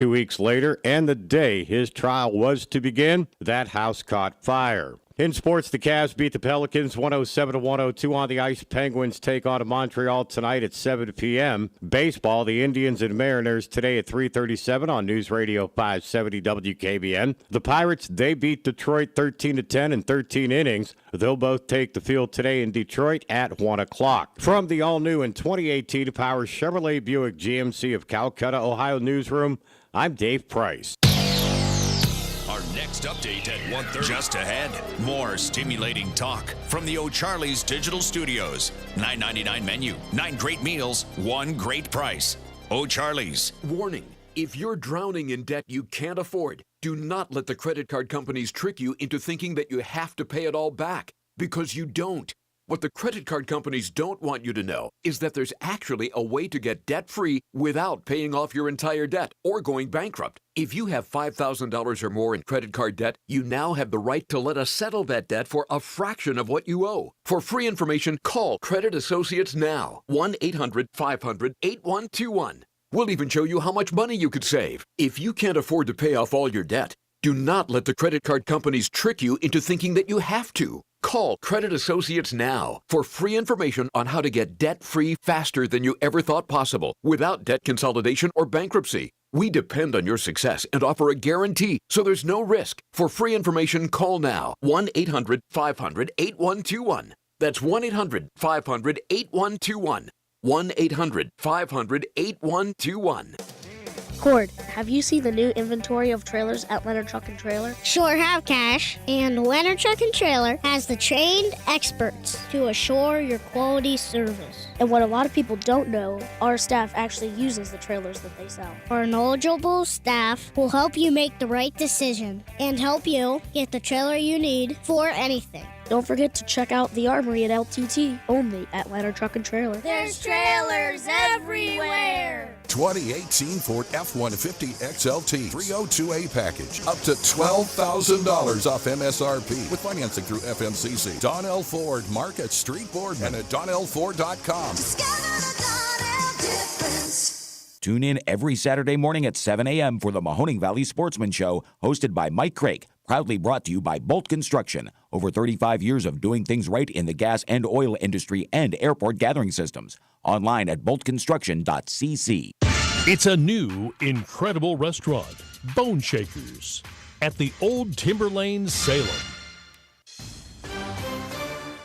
2 weeks later, and the day his trial was to begin, that house caught fire. In sports, the Cavs beat the Pelicans 107-102 on the ice. Penguins take on Montreal tonight at 7 p.m. Baseball, the Indians and Mariners today at 3:37 on News Radio 570 WKBN. The Pirates, they beat Detroit 13-10 in 13 innings. They'll both take the field today in Detroit at 1 o'clock. From the all-new and 2018 Power Chevrolet Buick GMC of Calcutta, Ohio newsroom, I'm Dave Price. Our next update at 1:30. Just ahead, more stimulating talk from the O'Charlie's Digital Studios. $9.99 menu, 9 great meals, 1 great price. O'Charlie's. Warning, if you're drowning in debt you can't afford, do not let the credit card companies trick you into thinking that you have to pay it all back, because you don't. What the credit card companies don't want you to know is that there's actually a way to get debt-free without paying off your entire debt or going bankrupt. If you have $5,000 or more in credit card debt, you now have the right to let us settle that debt for a fraction of what you owe. For free information, call Credit Associates now. 1-800-500-8121. We'll even show you how much money you could save. If you can't afford to pay off all your debt, do not let the credit card companies trick you into thinking that you have to. Call Credit Associates now for free information on how to get debt-free faster than you ever thought possible without debt consolidation or bankruptcy. We depend on your success and offer a guarantee, so there's no risk. For free information, call now. 1-800-500-8121. That's 1-800-500-8121. 1-800-500-8121. Cord, have you seen the new inventory of trailers at Leonard Truck and Trailer? Sure have, Cash. And Leonard Truck and Trailer has the trained experts to assure your quality service. And what a lot of people don't know, our staff actually uses the trailers that they sell. Our knowledgeable staff will help you make the right decision and help you get the trailer you need for anything. Don't forget to check out the Armory at LTT, only at Leonard Truck and Trailer. There's trailers everywhere! 2018 Ford F-150 XLT 302A package. Up to $12,000 off MSRP with financing through FMCC. Donnell Ford, Market Street Boardman at DonnellFord.com. Tune in every Saturday morning at 7 a.m. for the Mahoning Valley Sportsman Show, hosted by Mike Craig. Proudly brought to you by Bolt Construction. Over 35 years of doing things right in the gas and oil industry and airport gathering systems. Online at boltconstruction.cc. It's a new, incredible restaurant, Bone Shakers, at the Old Timber Lane, Salem.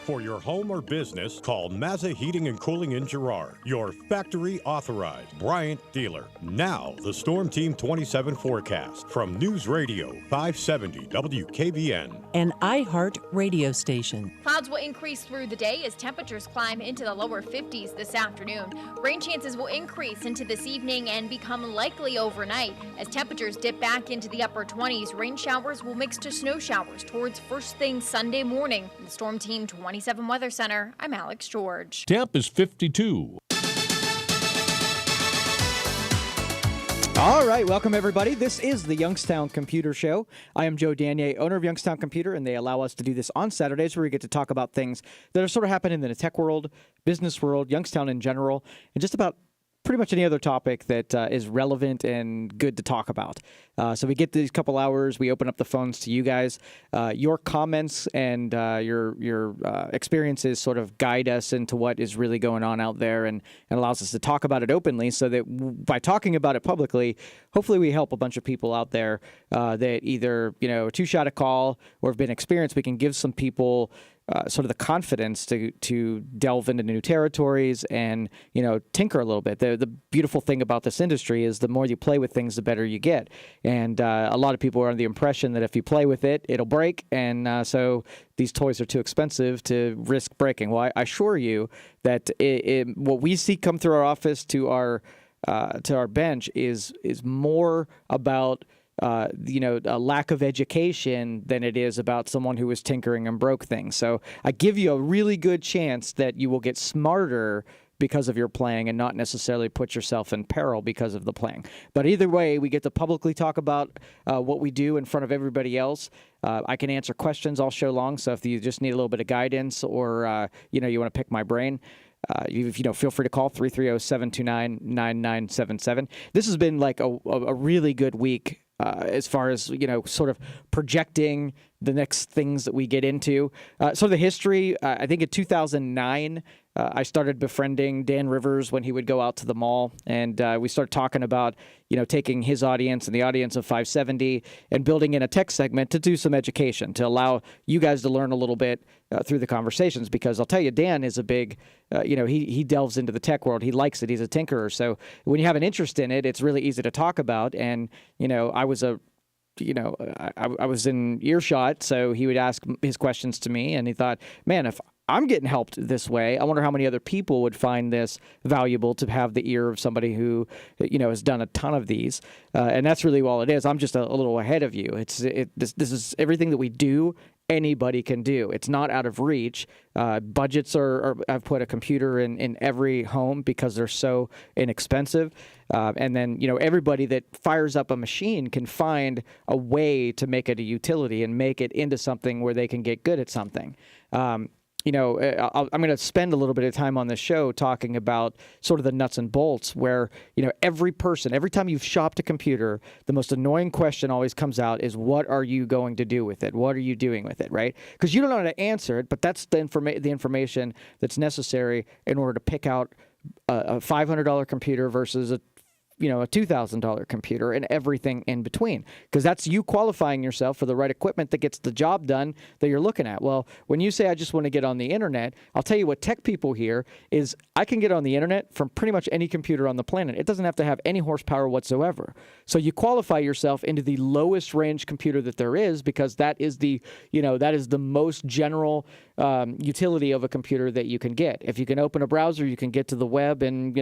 For your home or business, call Mazza Heating and Cooling in Girard, your factory authorized Bryant dealer. Now, the Storm Team 27 forecast from News Radio 570 WKBN. An iHeart radio station. Clouds will increase through the day as temperatures climb into the lower 50s this afternoon. Rain chances will increase into this evening and become likely overnight. As temperatures dip back into the upper 20s, rain showers will mix to snow showers towards first thing Sunday morning. The Storm Team 27 Weather Center, I'm Alex George. Temp is 52. All right, welcome everybody. This is the Youngstown Computer Show. I am Joe Danier, owner of Youngstown Computer, and they allow us to do this on Saturdays where we get to talk about things that are sort of happening in the tech world, business world, Youngstown in general, and just about pretty much any other topic that is relevant and good to talk about. So we get these couple hours, we open up the phones to you guys. Your comments and your experiences sort of guide us into what is really going on out there and allows us to talk about it openly so that by talking about it publicly, hopefully we help a bunch of people out there that either, two-shot a call or have been experienced. We can give some people sort of the confidence to delve into new territories and, tinker a little bit. The beautiful thing about this industry is the more you play with things, the better you get. And a lot of people are under the impression that if you play with it, it'll break. And so these toys are too expensive to risk breaking. Well, I assure you that what we see come through our office to our bench is more about a lack of education than it is about someone who was tinkering and broke things. So I give you a really good chance that you will get smarter because of your playing and not necessarily put yourself in peril because of the playing. But either way, we get to publicly talk about what we do in front of everybody else. I can answer questions all show long, so if you just need a little bit of guidance or you want to pick my brain, Feel free to call 330-729-9977. This has been like a really good week as far as, sort of projecting the next things that we get into. So the history, I think in 2009, I started befriending Dan Rivers when he would go out to the mall, and we started talking about, taking his audience and the audience of 570 and building in a tech segment to do some education, to allow you guys to learn a little bit through the conversations. Because I'll tell you, Dan is a big, he delves into the tech world. He likes it. He's a tinkerer. So when you have an interest in it, it's really easy to talk about. And, I was I was in earshot, so he would ask his questions to me, and he thought, man, if I'm getting helped this way, I wonder how many other people would find this valuable to have the ear of somebody who, has done a ton of these. And that's really all it is. I'm just a little ahead of you. This is everything that we do. Anybody can do. It's not out of reach. Budgets are I've put a computer in every home because they're so inexpensive. And then, everybody that fires up a machine can find a way to make it a utility and make it into something where they can get good at something. I'm going to spend a little bit of time on this show talking about sort of the nuts and bolts where, every time you've shopped a computer, the most annoying question always comes out is, what are you going to do with it? What are you doing with it, right? Because you don't know how to answer it, but that's the information that's necessary in order to pick out a $500 computer versus a $2,000 computer and everything in between, because that's you qualifying yourself for the right equipment that gets the job done that you're looking at. Well, when you say, I just want to get on the internet, I'll tell you what tech people hear is, I can get on the internet from pretty much any computer on the planet. It doesn't have to have any horsepower whatsoever. So you qualify yourself into the lowest range computer that there is, because that is the most general utility of a computer that you can get. If you can open a browser, you can get to the web, and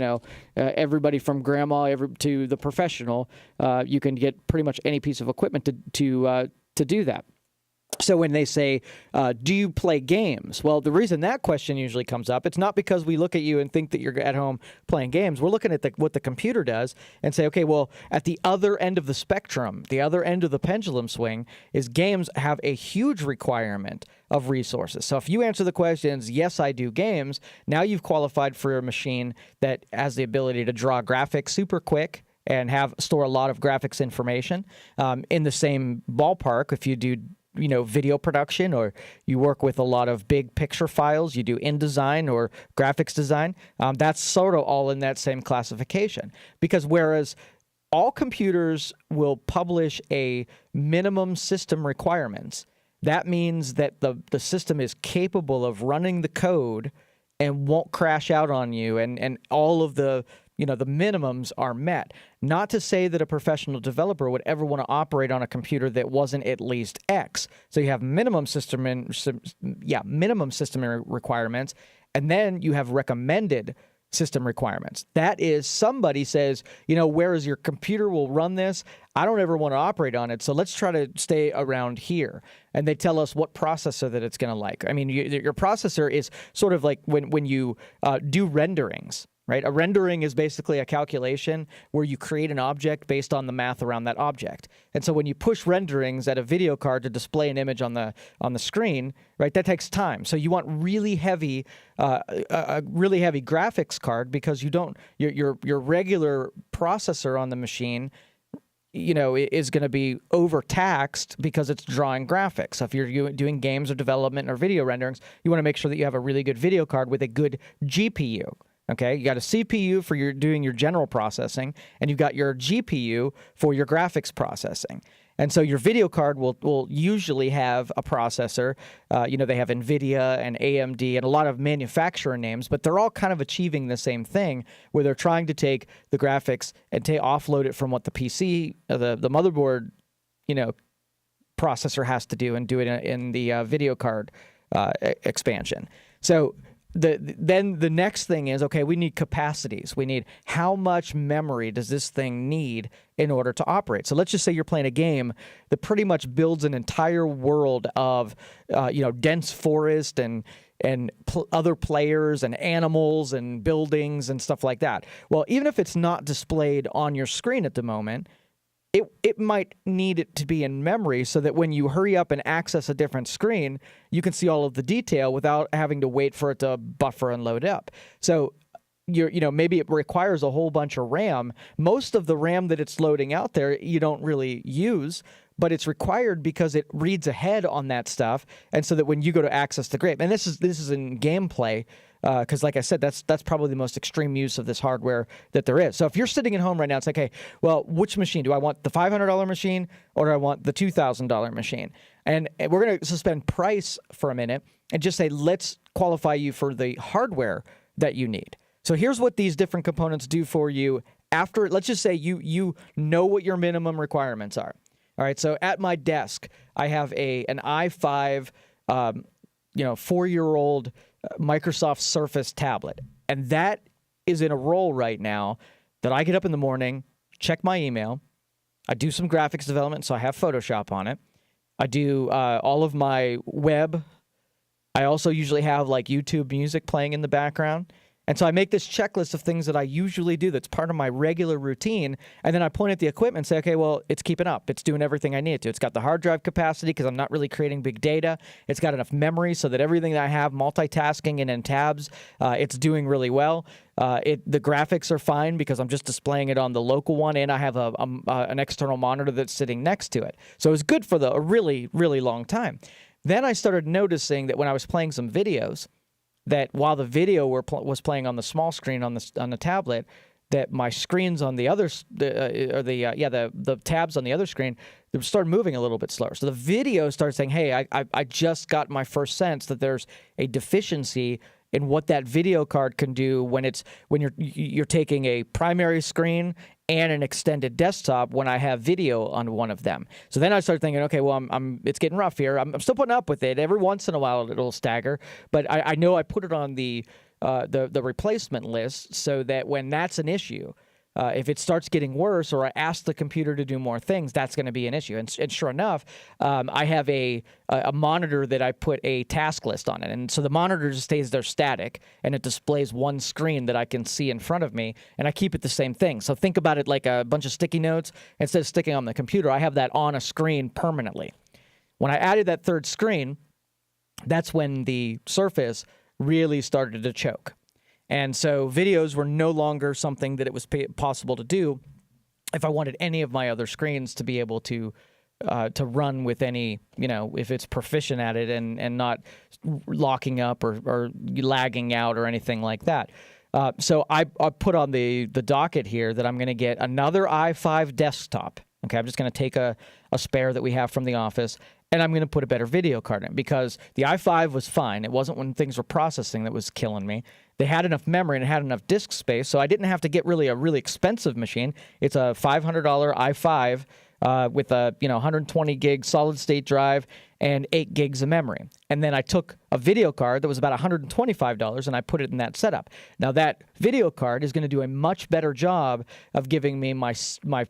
everybody from grandma to the professional, you can get pretty much any piece of equipment to do that. So when they say, do you play games? Well, the reason that question usually comes up, it's not because we look at you and think that you're at home playing games. We're looking at what the computer does and say, okay, well, at the other end of the spectrum, the other end of the pendulum swing, is games have a huge requirement of resources. So if you answer the questions, yes, I do games, now you've qualified for a machine that has the ability to draw graphics super quick and store a lot of graphics information. In the same ballpark, if you do video production, or you work with a lot of big picture files, you do InDesign or graphics design, that's sort of all in that same classification. Because whereas all computers will publish a minimum system requirements, that means that the system is capable of running the code and won't crash out on you, and all of the the minimums are met. Not to say that a professional developer would ever want to operate on a computer that wasn't at least X. So you have minimum system requirements, and then you have recommended system requirements. That is, somebody says, whereas your computer will run this, I don't ever want to operate on it, so let's try to stay around here. And they tell us what processor that it's going to like. I mean, your processor is sort of like when you do renderings. Right? A rendering is basically a calculation where you create an object based on the math around that object. And so when you push renderings at a video card to display an image on the screen, right, that takes time. So you want really heavy, a really heavy graphics card, because your regular processor on the machine, is going to be overtaxed because it's drawing graphics. So if you're doing games or development or video renderings, you want to make sure that you have a really good video card with a good GPU. Okay, you got a CPU for doing your general processing, and you've got your GPU for your graphics processing. And so your video card will usually have a processor. They have NVIDIA and AMD and a lot of manufacturer names, but they're all kind of achieving the same thing, where they're trying to take the graphics and offload it from what the PC, the motherboard, processor has to do, and do it in the video card expansion. So then the next thing is, okay, we need capacities. We need, how much memory does this thing need in order to operate? So let's just say you're playing a game that pretty much builds an entire world of, dense forest and other players and animals and buildings and stuff like that. Well, even if it's not displayed on your screen at the moment, it might need it to be in memory so that when you hurry up and access a different screen, you can see all of the detail without having to wait for it to buffer and load up. So maybe it requires a whole bunch of RAM. Most of the RAM that it's loading out there, you don't really use, but it's required because it reads ahead on that stuff, and so that when you go to access the grade, and this is in gameplay, because like I said, that's probably the most extreme use of this hardware that there is. So if you're sitting at home right now, it's like, okay, well, which machine? Do I want the $500 machine or do I want the $2,000 machine? And we're going to suspend price for a minute and just say, let's qualify you for the hardware that you need. So here's what these different components do for you after, let's just say you know what your minimum requirements are. All right, so at my desk, I have an i5, 4-year-old Microsoft Surface tablet. And that is in a role right now that I get up in the morning, check my email, I do some graphics development, so I have Photoshop on it. I do all of my web. I also usually have like YouTube music playing in the background. And so I make this checklist of things that I usually do that's part of my regular routine, and then I point at the equipment and say, okay, well, it's keeping up. It's doing everything I need it to. It's got the hard drive capacity because I'm not really creating big data. It's got enough memory so that everything that I have, multitasking and in tabs, it's doing really well. The graphics are fine because I'm just displaying it on the local one, and I have an external monitor that's sitting next to it. So it's good for a really, really long time. Then I started noticing that when I was playing some videos, that while the video was playing on the small screen on the tablet, that my screens on the other the tabs on the other screen, they started moving a little bit slower. So the video started saying, "Hey, I just got my first sense that there's a deficiency in what that video card can do when you're taking a primary screen and an extended desktop when I have video on one of them." So then I started thinking, okay, well, it's getting rough here. I'm still putting up with it. Every once in a while it'll stagger, but I know I put it on the replacement list so that when that's an issue, if it starts getting worse or I ask the computer to do more things, that's going to be an issue. And sure enough, I have a monitor that I put a task list on it. And so the monitor just stays there static, and it displays one screen that I can see in front of me, and I keep it the same thing. So think about it like a bunch of sticky notes. Instead of sticking on the computer, I have that on a screen permanently. When I added that third screen, that's when the Surface really started to choke. And so videos were no longer something that it was possible to do if I wanted any of my other screens to be able to run with any, if it's proficient at it and not locking up or lagging out or anything like that. So I put on the docket here that I'm going to get another i5 desktop. Okay, I'm just going to take a spare that we have from the office, and I'm going to put a better video card in because the i5 was fine. It wasn't when things were processing that was killing me. They had enough memory and it had enough disk space, so I didn't have to get a really expensive machine. It's a $500 i5 with a 120 gig solid state drive and 8 gigs of memory. And then I took a video card that was about $125 and I put it in that setup. Now that video card is going to do a much better job of giving me my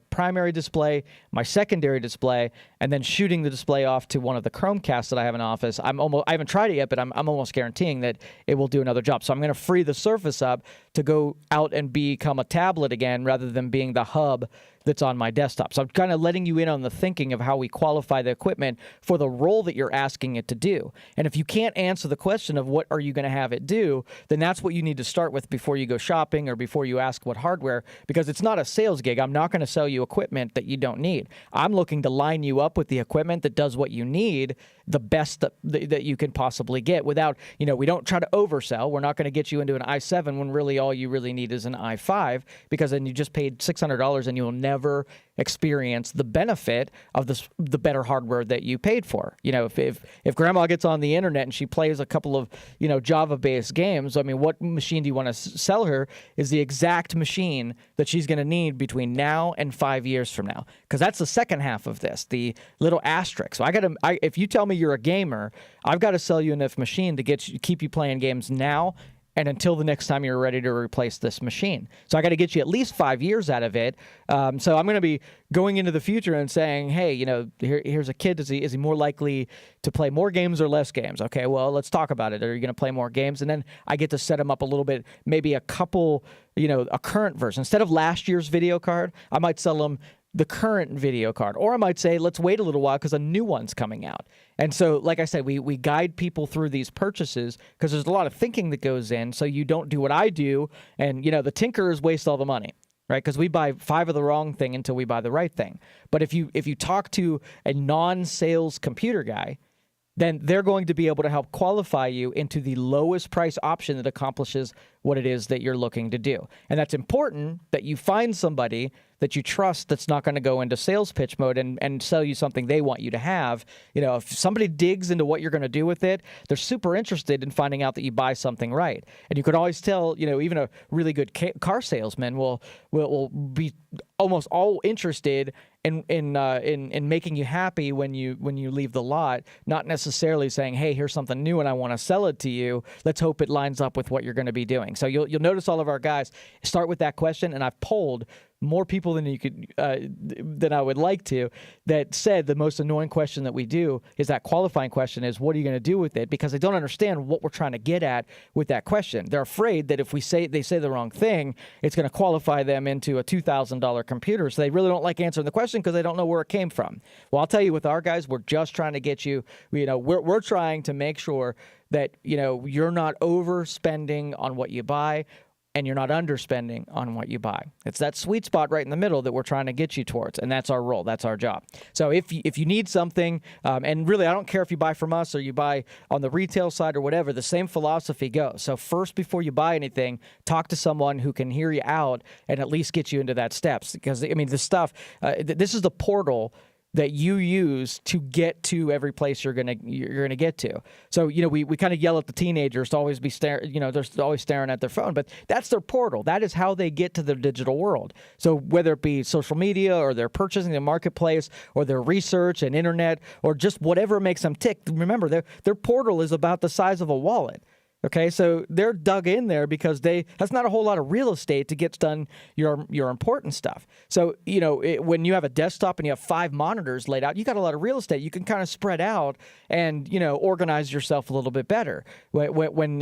primary display, my secondary display, and then shooting the display off to one of the Chromecasts that I have in office. I haven't tried it yet, but I'm almost guaranteeing that it will do another job. So I'm going to free the Surface up to go out and become a tablet again rather than being the hub that's on my desktop. So I'm kind of letting you in on the thinking of how we qualify the equipment for the role that you're asking it to do. And if you can't answer the question of what are you going to have it do, then that's what you need to start with before you go shopping or before you ask what hardware, because it's not a sales gig. I'm not going to sell you equipment that you don't need. I'm looking to line you up with the equipment that does what you need, the best that you can possibly get without, we don't try to oversell. We're not going to get you into an i7 when really all you really need is an i5, because then you just paid $600 and you'll never experience the benefit of the better hardware that you paid for. If grandma gets on the internet and she plays a couple of, Java-based games, what machine do you want to sell her is the exact machine that she's going to need between now and 5 years from now. Because that's the second half of this, the little asterisk. So if you tell me you're a gamer, I've got to sell you enough machine to keep you playing games now and until the next time you're ready to replace this machine. So I got to get you at least 5 years out of it. So I'm going to be going into the future and saying, hey, here's a kid. Is he more likely to play more games or less games? Okay, well, let's talk about it. Are you going to play more games? And then I get to set him up a little bit, maybe a couple, a current version. Instead of last year's video card, I might sell him the current video card. Or I might say, let's wait a little while because a new one's coming out. And so, like I said, we guide people through these purchases because there's a lot of thinking that goes in, so you don't do what I do, and, the tinkerers waste all the money. Right, because we buy 5 of the wrong thing until we buy the right thing. But if you talk to a non-sales computer guy, then they're going to be able to help qualify you into the lowest price option that accomplishes what it is that you're looking to do. And that's important that you find somebody that you trust that's not going to go into sales pitch mode and sell you something they want you to have. If somebody digs into what you're going to do with it, they're super interested in finding out that you buy something right. And you could always tell, even a really good car salesman will be almost all interested in making you happy when you leave the lot, not necessarily saying, hey, here's something new and I want to sell it to you. Let's hope it lines up with what you're going to be doing. So you'll notice all of our guys start with that question, and I've polled more people than than I would like to, that said the most annoying question that we do is that qualifying question is, what are you going to do with it? Because they don't understand what we're trying to get at with that question. They're afraid that if they say the wrong thing, it's going to qualify them into a $2,000 computer. So they really don't like answering the question because they don't know where it came from. Well, I'll tell you, with our guys, we're just trying to get you, we're trying to make sure that, you're not overspending on what you buy, and you're not underspending on what you buy. It's that sweet spot right in the middle that we're trying to get you towards, and that's our role. That's our job. So if you need something, and really I don't care if you buy from us or you buy on the retail side or whatever, the same philosophy goes. So first, before you buy anything, talk to someone who can hear you out and at least get you into that steps. Because, this stuff, this is the portal that you use to get to every place you're gonna get to. So we kind of yell at the teenagers to always be staring. They're always staring at their phone, but that's their portal. That is how they get to the digital world. So whether it be social media or they're purchasing the marketplace or their research and internet or just whatever makes them tick, remember their portal is about the size of a wallet. Okay, so they're dug in there because that's not a whole lot of real estate to get done your important stuff. So, when you have a desktop and you have 5 monitors laid out, you got a lot of real estate. You can kind of spread out and, organize yourself a little bit better. When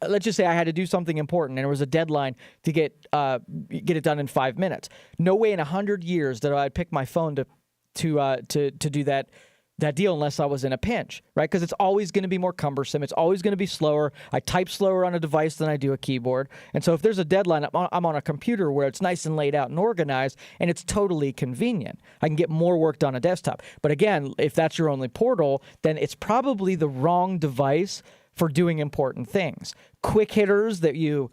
let's just say I had to do something important and there was a deadline to get it done in 5 minutes. No way in 100 years that I'd pick my phone to do that deal unless I was in a pinch, right? Because it's always going to be more cumbersome. It's always going to be slower. I type slower on a device than I do a keyboard. And so if there's a deadline, I'm on a computer where it's nice and laid out and organized, and it's totally convenient. I can get more work done on a desktop. But again, if that's your only portal, then it's probably the wrong device for doing important things. Quick hitters that you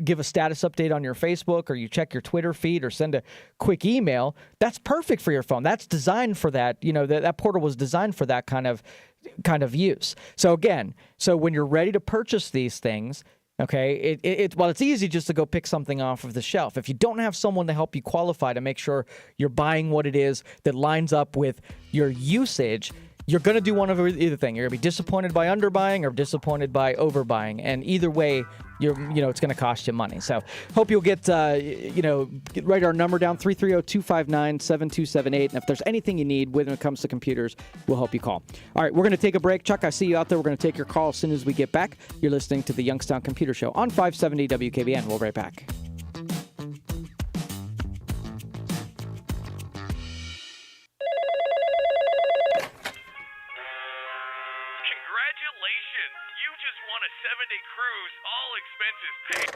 give a status update on your Facebook, or you check your Twitter feed, or send a quick email, that's perfect for your phone. That's designed for that. That portal was designed for that kind of use. So again, when you're ready to purchase these things, okay, it's easy just to go pick something off of the shelf. If you don't have someone to help you qualify to make sure you're buying what it is that lines up with your usage, you're going to do one of either thing. You're going to be disappointed by underbuying or disappointed by overbuying. And either way, it's going to cost you money. So hope you'll write our number down, 330-259-7278. And if there's anything you need when it comes to computers, we'll help you call. All right, we're going to take a break. Chuck, I see you out there. We're going to take your call as soon as we get back. You're listening to the Youngstown Computer Show on 570 WKBN. We'll be right back. Cruise, all expenses paid.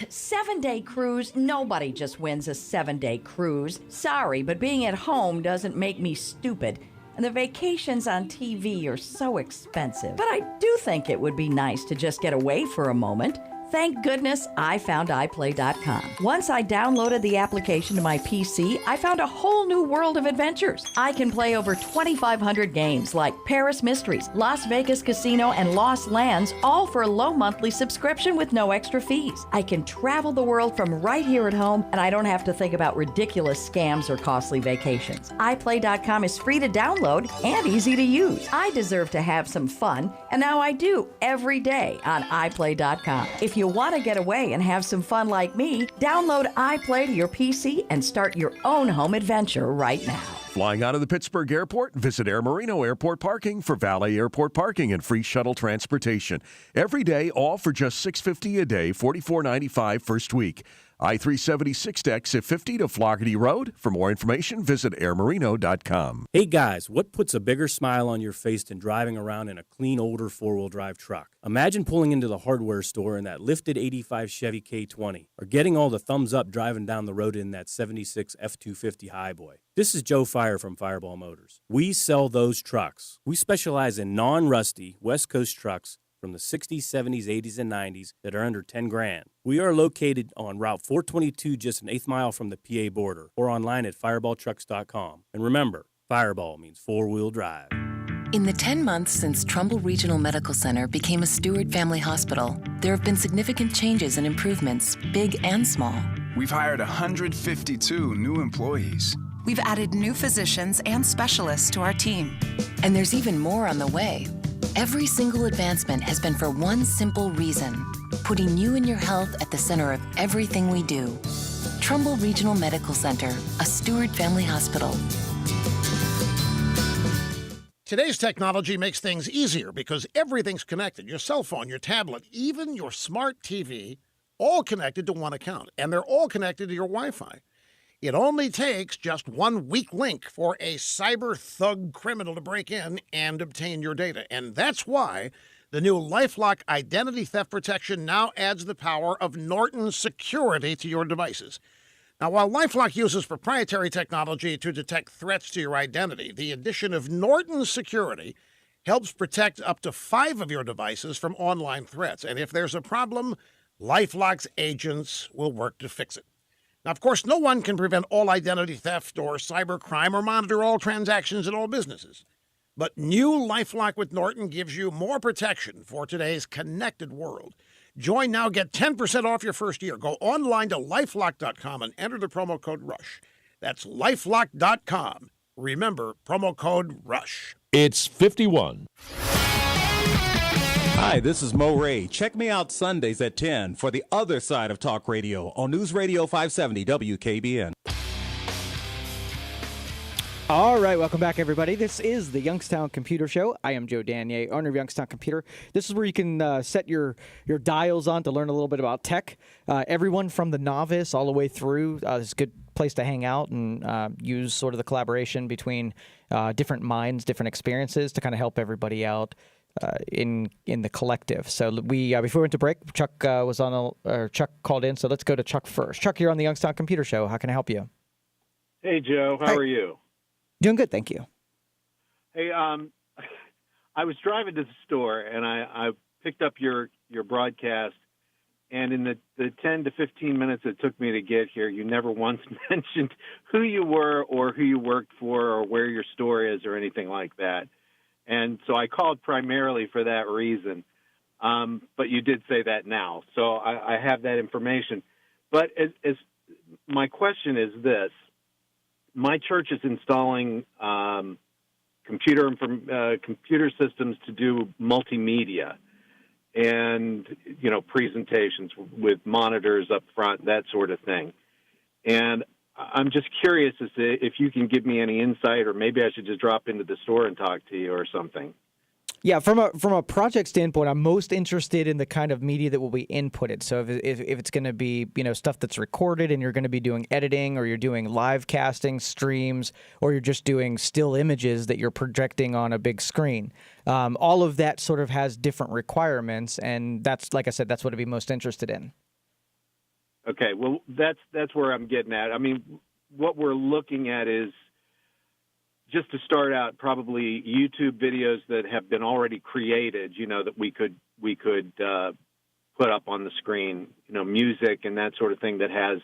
7-day cruise? Nobody just wins a 7-day cruise. Sorry, but being at home doesn't make me stupid. And the vacations on TV are so expensive. But I do think it would be nice to just get away for a moment. Thank goodness I found iPlay.com. Once I downloaded the application to my PC, I found a whole new world of adventures. I can play over 2,500 games like Paris Mysteries, Las Vegas Casino, and Lost Lands, all for a low monthly subscription with no extra fees. I can travel the world from right here at home, and I don't have to think about ridiculous scams or costly vacations. iPlay.com is free to download and easy to use. I deserve to have some fun, and now I do every day on iPlay.com. If you want to get away and have some fun like me, download iPlay to your PC and start your own home adventure right now. Flying out of the Pittsburgh airport, visit Air Marino Airport Parking for valet airport parking and free shuttle transportation. Every day, all for just $6.50 a day, $44.95 first week. I-376 exit 50 to Floggerty Road. For more information, visit airmarino.com. Hey guys, what puts a bigger smile on your face than driving around in a clean, older four-wheel drive truck? Imagine pulling into the hardware store in that lifted 85 Chevy K20, or getting all the thumbs up driving down the road in that 76 F-250 Highboy. This is Joe Fire from Fireball Motors. We sell those trucks. We specialize in non-rusty West Coast trucks from the 60s, 70s, 80s, and 90s that are under 10 grand. We are located on Route 422, just an eighth mile from the PA border, or online at fireballtrucks.com. And remember, Fireball means four-wheel drive. In the 10 months since Trumbull Regional Medical Center became a Stewart Family Hospital, there have been significant changes and improvements, big and small. We've hired 152 new employees. We've added new physicians and specialists to our team. And there's even more on the way. Every single advancement has been for one simple reason: putting you and your health at the center of everything we do. Trumbull Regional Medical Center, a Stewart Family Hospital. Today's technology makes things easier because everything's connected. Your cell phone, your tablet, even your smart TV, all connected to one account. And they're all connected to your Wi-Fi. It only takes just one weak link for a cyber thug criminal to break in and obtain your data. And that's why the new LifeLock Identity Theft Protection now adds the power of Norton security to your devices. Now, while LifeLock uses proprietary technology to detect threats to your identity, the addition of Norton security helps protect up to 5 of your devices from online threats. And if there's a problem, LifeLock's agents will work to fix it. Now, of course, no one can prevent all identity theft or cybercrime or monitor all transactions at all businesses. But new LifeLock with Norton gives you more protection for today's connected world. Join now, get 10% off your first year. Go online to lifelock.com and enter the promo code RUSH. That's lifelock.com. Remember, promo code RUSH. It's 51. Hi, this is Mo Ray. Check me out Sundays at 10 for the other side of talk radio on News Radio 570 WKBN. All right, welcome back, everybody. This is the Youngstown Computer Show. I am Joe Danier, owner of Youngstown Computer. This is where you can set your dials on to learn a little bit about tech. Everyone from the novice all the way through. It's a good place to hang out and use sort of the collaboration between different minds, different experiences to kind of help everybody out in the collective. So we before we went to break, Chuck Chuck called in. So let's go to Chuck first. Chuck, you're on the Youngstown Computer Show. How can I help you? Hey, Joe. How are you? Doing good, thank you. Hey, I was driving to the store and I picked up your broadcast, and in the 10 to 15 minutes it took me to get here, you never once mentioned who you were or who you worked for or where your store is or anything like that. And so I called primarily for that reason. But you did say that now, so I have that information. But as my question is this. My church is installing computer systems to do multimedia and, presentations with monitors up front, that sort of thing. And I'm just curious as to if you can give me any insight, or maybe I should just drop into the store and talk to you or something. Yeah, from a project standpoint, I'm most interested in the kind of media that will be inputted. So if it's going to be stuff that's recorded and you're going to be doing editing, or you're doing live casting streams, or you're just doing still images that you're projecting on a big screen, all of that sort of has different requirements, and that's, like I said, that's what I'd be most interested in. Okay, well that's where I'm getting at. I mean, what we're looking at is, just to start out, probably YouTube videos that have been already created, that we could put up on the screen, music and that sort of thing that has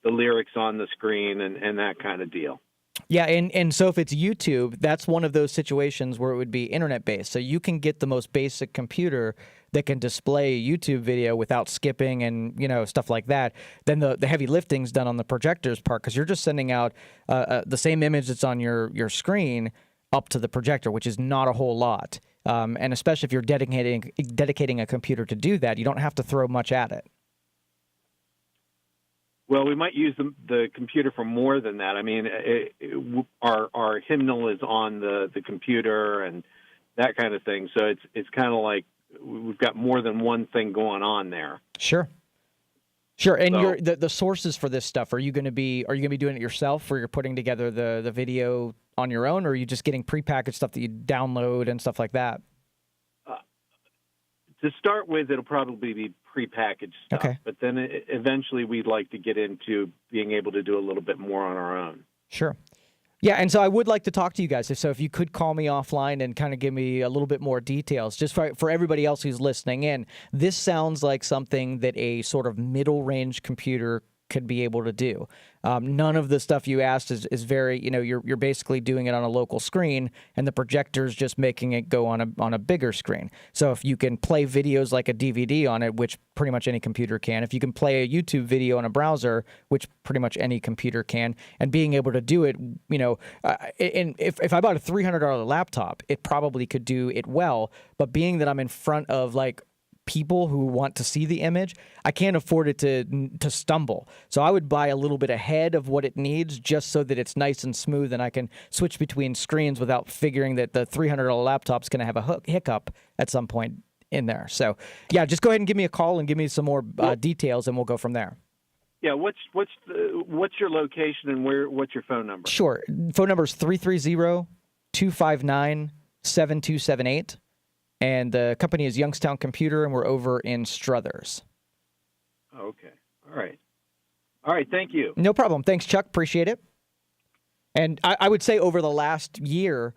the lyrics on the screen and that kind of deal. Yeah, and so if it's YouTube, that's one of those situations where it would be internet-based. So you can get the most basic computer that can display YouTube video without skipping and, stuff like that. Then the heavy lifting's done on the projector's part, because you're just sending out the same image that's on your screen up to the projector, which is not a whole lot. And especially if you're dedicating a computer to do that, you don't have to throw much at it. Well, we might use the computer for more than that. I mean, our hymnal is on the computer and that kind of thing. So it's kind of like we've got more than one thing going on there. Sure. Sure, and So- the sources for this stuff, are you going to be doing it yourself, or you're putting together the video on your own, or are you just getting prepackaged stuff that you download and stuff like that? To start with, it'll probably be prepackaged stuff. Okay. But then eventually we'd like to get into being able to do a little bit more on our own. Sure. Yeah, and so I would like to talk to you guys. So if you could call me offline and kind of give me a little bit more details, just for everybody else who's listening in, this sounds like something that a sort of middle-range computer could be able to do. None of the stuff you asked is very, you're basically doing it on a local screen, and the projector's just making it go on a bigger screen. So if you can play videos like a DVD on it, which pretty much any computer can, if you can play a YouTube video on a browser, which pretty much any computer can, and being able to do it, and if I bought a $300 laptop, it probably could do it well, but being that I'm in front of people who want to see the image, I can't afford it to stumble. So I would buy a little bit ahead of what it needs, just so that it's nice and smooth and I can switch between screens without figuring that the $300 laptop's going to have a hiccup at some point in there. So yeah, just go ahead and give me a call and give me some more details, and we'll go from there. Yeah, what's your location and what's your phone number? Sure. Phone number is 330-259-7278. And the company is Youngstown Computer, and we're over in Struthers. Okay. All right. Thank you. No problem. Thanks, Chuck. Appreciate it. And I would say over the last year,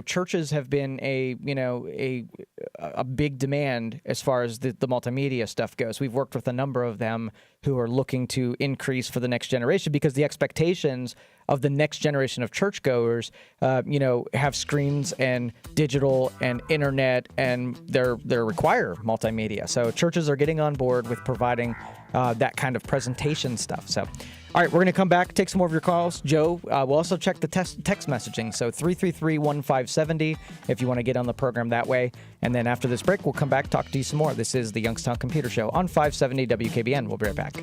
churches have been a big demand as far as the multimedia stuff goes. We've worked with a number of them who are looking to increase for the next generation, because the expectations of the next generation of churchgoers, have screens and digital and internet, and they require multimedia. So churches are getting on board with providing that kind of presentation stuff. So, all right, we're going to come back, take some more of your calls. Joe, we'll also check the text messaging. So 333-1570 if you want to get on the program that way. And then after this break, we'll come back, talk to you some more. This is the Youngstown Computer Show on 570 WKBN. We'll be right back.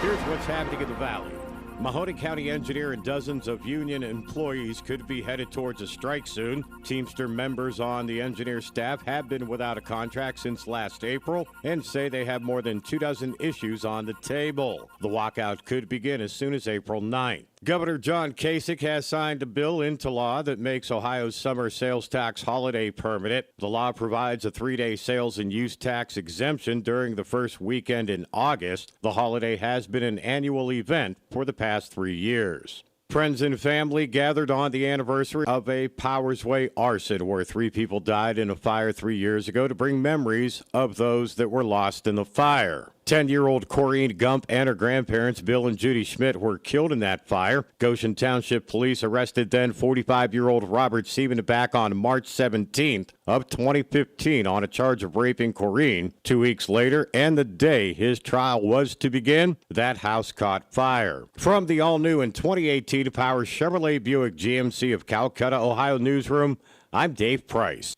Here's what's happening in the Valley. Mahoning County engineer and dozens of union employees could be headed towards a strike soon. Teamster members on the engineer staff have been without a contract since last April and say they have more than 24 issues on the table. The walkout could begin as soon as April 9th. Governor John Kasich has signed a bill into law that makes Ohio's summer sales tax holiday permanent. The law provides a 3-day sales and use tax exemption during the first weekend in August. The holiday has been an annual event for the past 3 years. Friends and family gathered on the anniversary of a Powers Way arson where 3 people died in a fire 3 years ago to bring memories of those that were lost in the fire. 10-year-old Corrine Gump and her grandparents, Bill and Judy Schmidt, were killed in that fire. Goshen Township Police arrested then 45-year-old Robert Seaman back on March 17th of 2015 on a charge of raping Corrine. 2 weeks later, and the day his trial was to begin, that house caught fire. From the all-new and 2018 Power Chevrolet Buick GMC of Calcutta, Ohio newsroom, I'm Dave Price.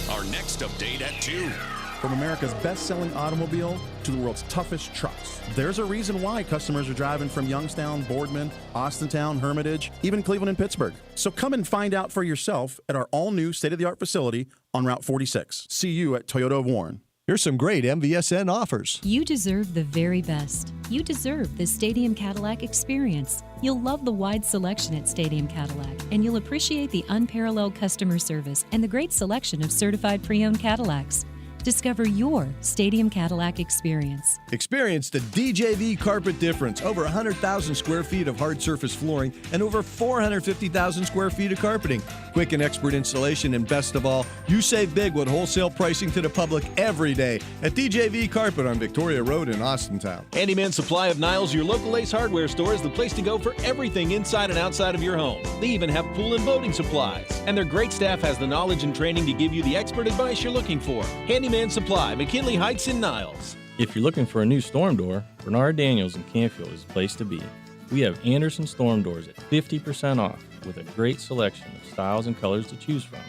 Our next update at 2. From America's best-selling automobile to the world's toughest trucks, there's a reason why customers are driving from Youngstown, Boardman, Austintown, Hermitage, even Cleveland and Pittsburgh. So come and find out for yourself at our all-new state-of-the-art facility on Route 46. See you at Toyota of Warren. Here's some great MVSN offers. You deserve the very best. You deserve the Stadium Cadillac experience. You'll love the wide selection at Stadium Cadillac, and you'll appreciate the unparalleled customer service and the great selection of certified pre-owned Cadillacs. Discover your Stadium Cadillac experience. Experience the DJV carpet difference. Over 100,000 square feet of hard surface flooring and over 450,000 square feet of carpeting. Quick and expert installation, and best of all, you save big with wholesale pricing to the public every day at DJV Carpet on Victoria Road in Austintown. Handyman Supply of Niles, your local Ace Hardware store, is the place to go for everything inside and outside of your home. They even have pool and boating supplies. And their great staff has the knowledge and training to give you the expert advice you're looking for. Handyman Supply, McKinley Heights in Niles. If you're looking for a new storm door, Bernard Daniels in Canfield is the place to be. We have Anderson storm doors at 50% off with a great selection of styles and colors to choose from.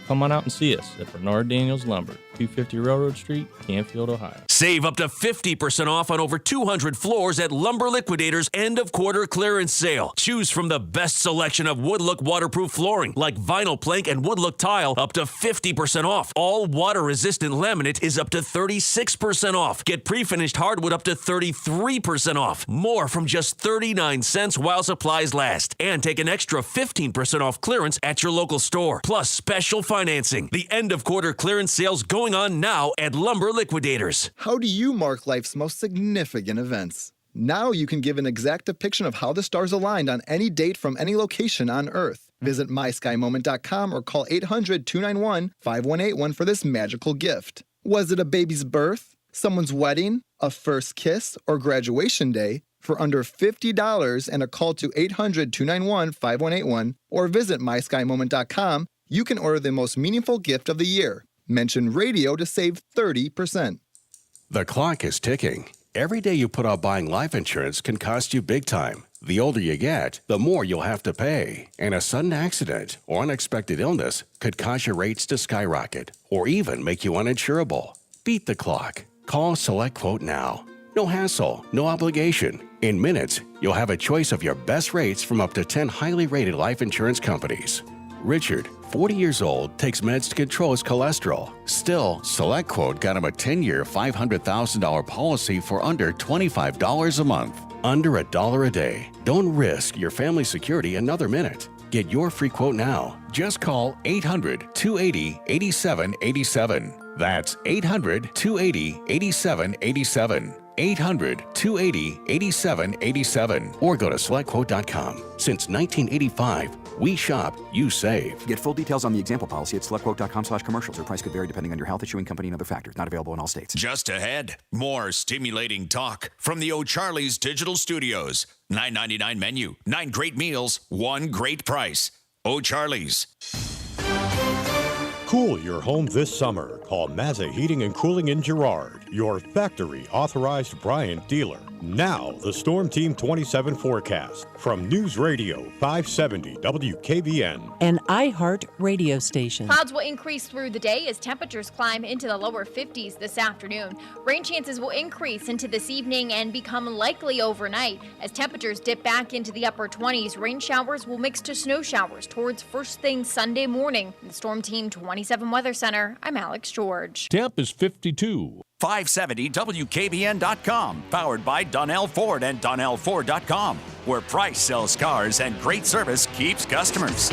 Come on out and see us at Bernard Daniels Lumber, 250 Railroad Street, Canfield, Ohio. Save up to 50% off on over 200 floors at Lumber Liquidators' end-of-quarter clearance sale. Choose from the best selection of wood-look waterproof flooring like vinyl plank and wood-look tile up to 50% off. All water-resistant laminate is up to 36% off. Get pre-finished hardwood up to 33% off. More from just 39 cents while supplies last. And take an extra 15% off clearance at your local store. Plus special financing. The end-of-quarter clearance sale's going on now at Lumber Liquidators. How do you mark life's most significant events? Now you can give an exact depiction of how the stars aligned on any date from any location on Earth. Visit myskymoment.com or call 800-291-5181 for this magical gift. Was it a baby's birth, someone's wedding, a first kiss, or graduation day? For under $50 and a call to 800-291-5181 or visit myskymoment.com, you can order the most meaningful gift of the year. Mention radio to save 30%. The clock is ticking. Every day you put off buying life insurance can cost you big time. The older you get, the more you'll have to pay. And a sudden accident or unexpected illness could cause your rates to skyrocket or even make you uninsurable. Beat the clock. Call SelectQuote now. No hassle, no obligation. In minutes, you'll have a choice of your best rates from up to 10 highly rated life insurance companies. Richard, 40 years old, takes meds to control his cholesterol. Still, SelectQuote got him a 10-year, $500,000 policy for under $25 a month. Under $1 a day. Don't risk your family's security another minute. Get your free quote now. Just call 800-280-8787. That's 800-280-8787. 800-280-8787 or go to SelectQuote.com. Since 1985, we shop, you save. Get full details on the example policy at SelectQuote.com/commercials. Or price could vary depending on your health, issuing company, and other factors. Not available in all states. Just ahead, more stimulating talk from the O'Charley's Digital Studios. $9.99 menu, 9 great meals, 1 great price. O'Charley's. Cool your home this summer. Call Mazza Heating and Cooling in Girard, your factory authorized Bryant dealer. Now, the Storm Team 27 forecast from News Radio 570 WKBN. An iHeart radio station. Clouds will increase through the day as temperatures climb into the lower 50s this afternoon. Rain chances will increase into this evening and become likely overnight. As temperatures dip back into the upper 20s, rain showers will mix to snow showers towards first thing Sunday morning. In the Storm Team 27 Weather Center, I'm Alex George. Temp is 52. 570 WKBN.com, powered by Donnell Ford and DonnellFord.com, where price sells cars and great service keeps customers.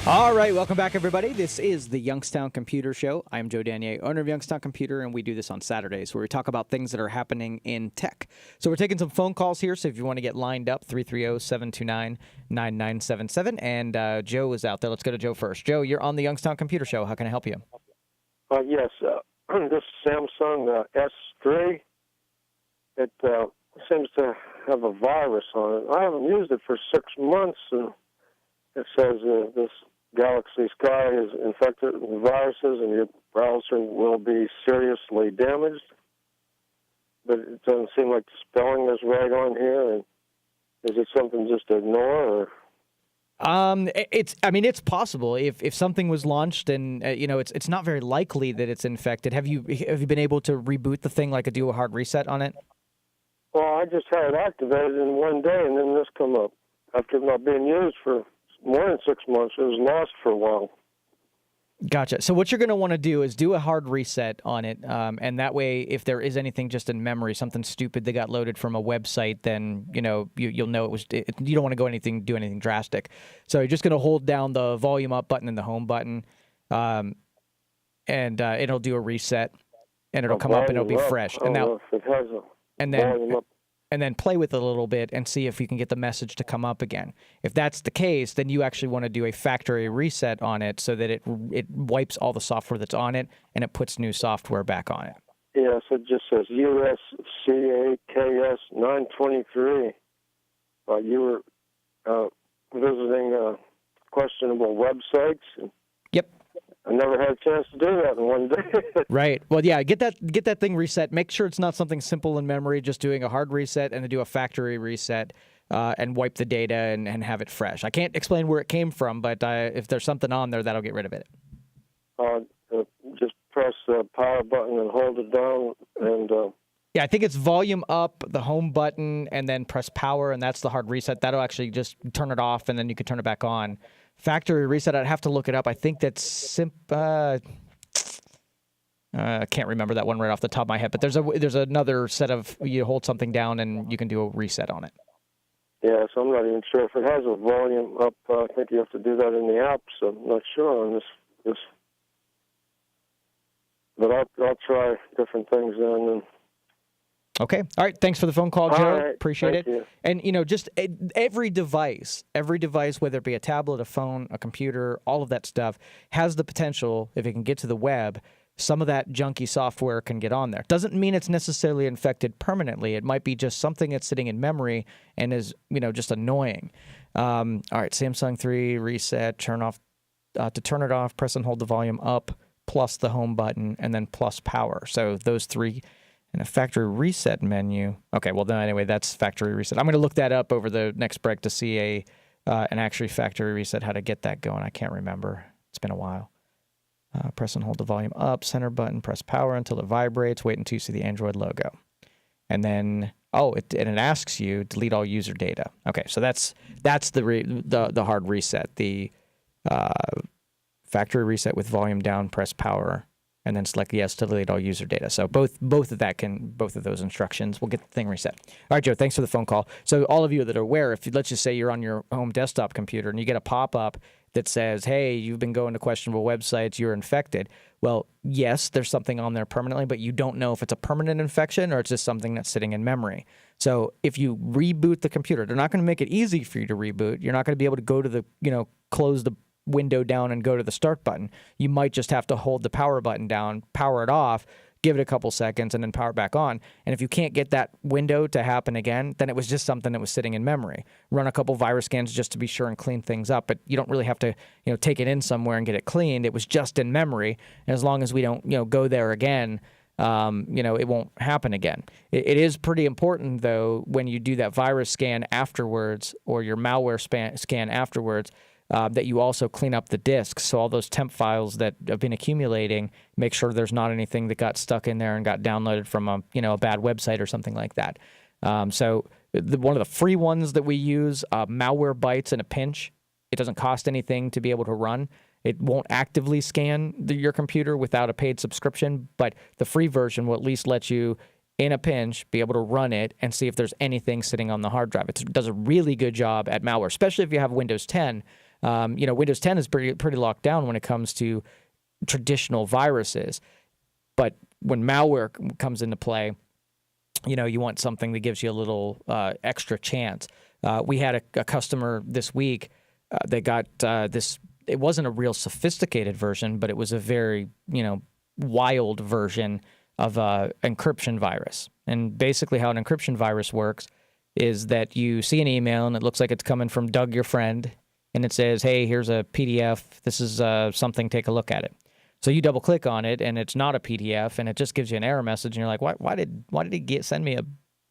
All right, welcome back, everybody. This is the Youngstown Computer Show. I'm Joe Danier, owner of Youngstown Computer, and we do this on Saturdays where we talk about things that are happening in tech. So we're taking some phone calls here, so if you want to get lined up, 330-729-9977. And Joe is out there. Let's go to Joe first. Joe, you're on the Youngstown Computer Show. How can I help you? Yes, this Samsung S3, it seems to have a virus on it. I haven't used it for 6 months, and it says this Galaxy Sky is infected with viruses and your browser will be seriously damaged. But it doesn't seem like the spelling is right on here. And is it something just to ignore? Or? It's possible. If something was launched and it's not very likely that it's infected. Have you been able to reboot the thing, like do a hard reset on it? Well, I just had it activated in one day, and then this come up after not being used for more than 6 months. It was lost for a while. Gotcha. So what you're going to want to do is do a hard reset on it, and that way, if there is anything just in memory, something stupid that got loaded from a website, then you'll know it was. You don't want to do anything drastic. So you're just going to hold down the volume up button and the home button, and it'll do a reset, and it'll come up and it'll be fresh. And now, if it has volume up. And then play with it a little bit and see if you can get the message to come up again. If that's the case, then you actually want to do a factory reset on it so that it wipes all the software that's on it and it puts new software back on it. Yes, it just says USCAKS 923. You were visiting questionable websites. Yep. I never had a chance to do that in one day. Right. Well, yeah, get that thing reset. Make sure it's not something simple in memory, just doing a hard reset and then do a factory reset. and wipe the data and have it fresh. I can't explain where it came from, but if there's something on there, that'll get rid of it. Just press the power button and hold it down, and yeah, I think it's volume up, the home button, and then press power, and that's the hard reset. That'll actually just turn it off, and then you can turn it back on. Factory reset, I'd have to look it up. I think that's I can't remember that one right off the top of my head, but there's another set of, you hold something down and you can do a reset on it. yeah, so I'm not even sure if it has a volume up. I think you have to do that in the app, so I'm not sure on this. But I'll try different things then. And okay. All right. Thanks for the phone call, Joe. All right. Appreciate Thank it. you. And, just every device, whether it be a tablet, a phone, a computer, all of that stuff, has the potential, if it can get to the web, some of that junky software can get on there. Doesn't mean it's necessarily infected permanently. It might be just something that's sitting in memory and is, just annoying. All right. Samsung 3, reset, turn off. To turn it off, press and hold the volume up, plus the home button, and then plus power. So those three. And a factory reset menu. Okay, well, then anyway, that's factory reset. I'm going to look that up over the next break to see an actually factory reset, how to get that going. I can't remember. It's been a while. Press and hold the volume up, center button, press power until it vibrates. Wait until you see the Android logo. And then, it asks you delete all user data. Okay, so that's the hard reset. The factory reset with volume down, press power, and then select yes to delete all user data. So both of those instructions will get the thing reset. All right, Joe, thanks for the phone call. So all of you that are aware, let's just say you're on your home desktop computer and you get a pop-up that says, hey, you've been going to questionable websites, you're infected. Well, yes, there's something on there permanently, but you don't know if it's a permanent infection or it's just something that's sitting in memory. So if you reboot the computer, they're not going to make it easy for you to reboot. You're not going to be able to go to close the window down and go to the start button. You might just have to hold the power button down, power it off, give it a couple seconds, and then power it back on. And if you can't get that window to happen again, then it was just something that was sitting in memory. Run a couple virus scans just to be sure and clean things up, but you don't really have to, take it in somewhere and get it cleaned. It was just in memory. And as long as we don't, go there again, it won't happen again. It is pretty important, though, when you do that virus scan afterwards or your malware scan afterwards, that you also clean up the disks. So all those temp files that have been accumulating, make sure there's not anything that got stuck in there and got downloaded from a bad website or something like that. So one of the free ones that we use, Malwarebytes in a pinch. It doesn't cost anything to be able to run. It won't actively scan your computer without a paid subscription, but the free version will at least let you, in a pinch, be able to run it and see if there's anything sitting on the hard drive. It does a really good job at malware, especially if you have Windows 10. Windows 10 is pretty locked down when it comes to traditional viruses. But when malware comes into play, you want something that gives you a little extra chance. We had a customer this week that got this. It wasn't a real sophisticated version, but it was a very, wild version of encryption virus. And basically how an encryption virus works is that you see an email and it looks like it's coming from Doug, your friend, and it says, hey, here's a PDF. This is something. Take a look at it. So you double click on it, and it's not a PDF, and it just gives you an error message, and you're like, why did he send me a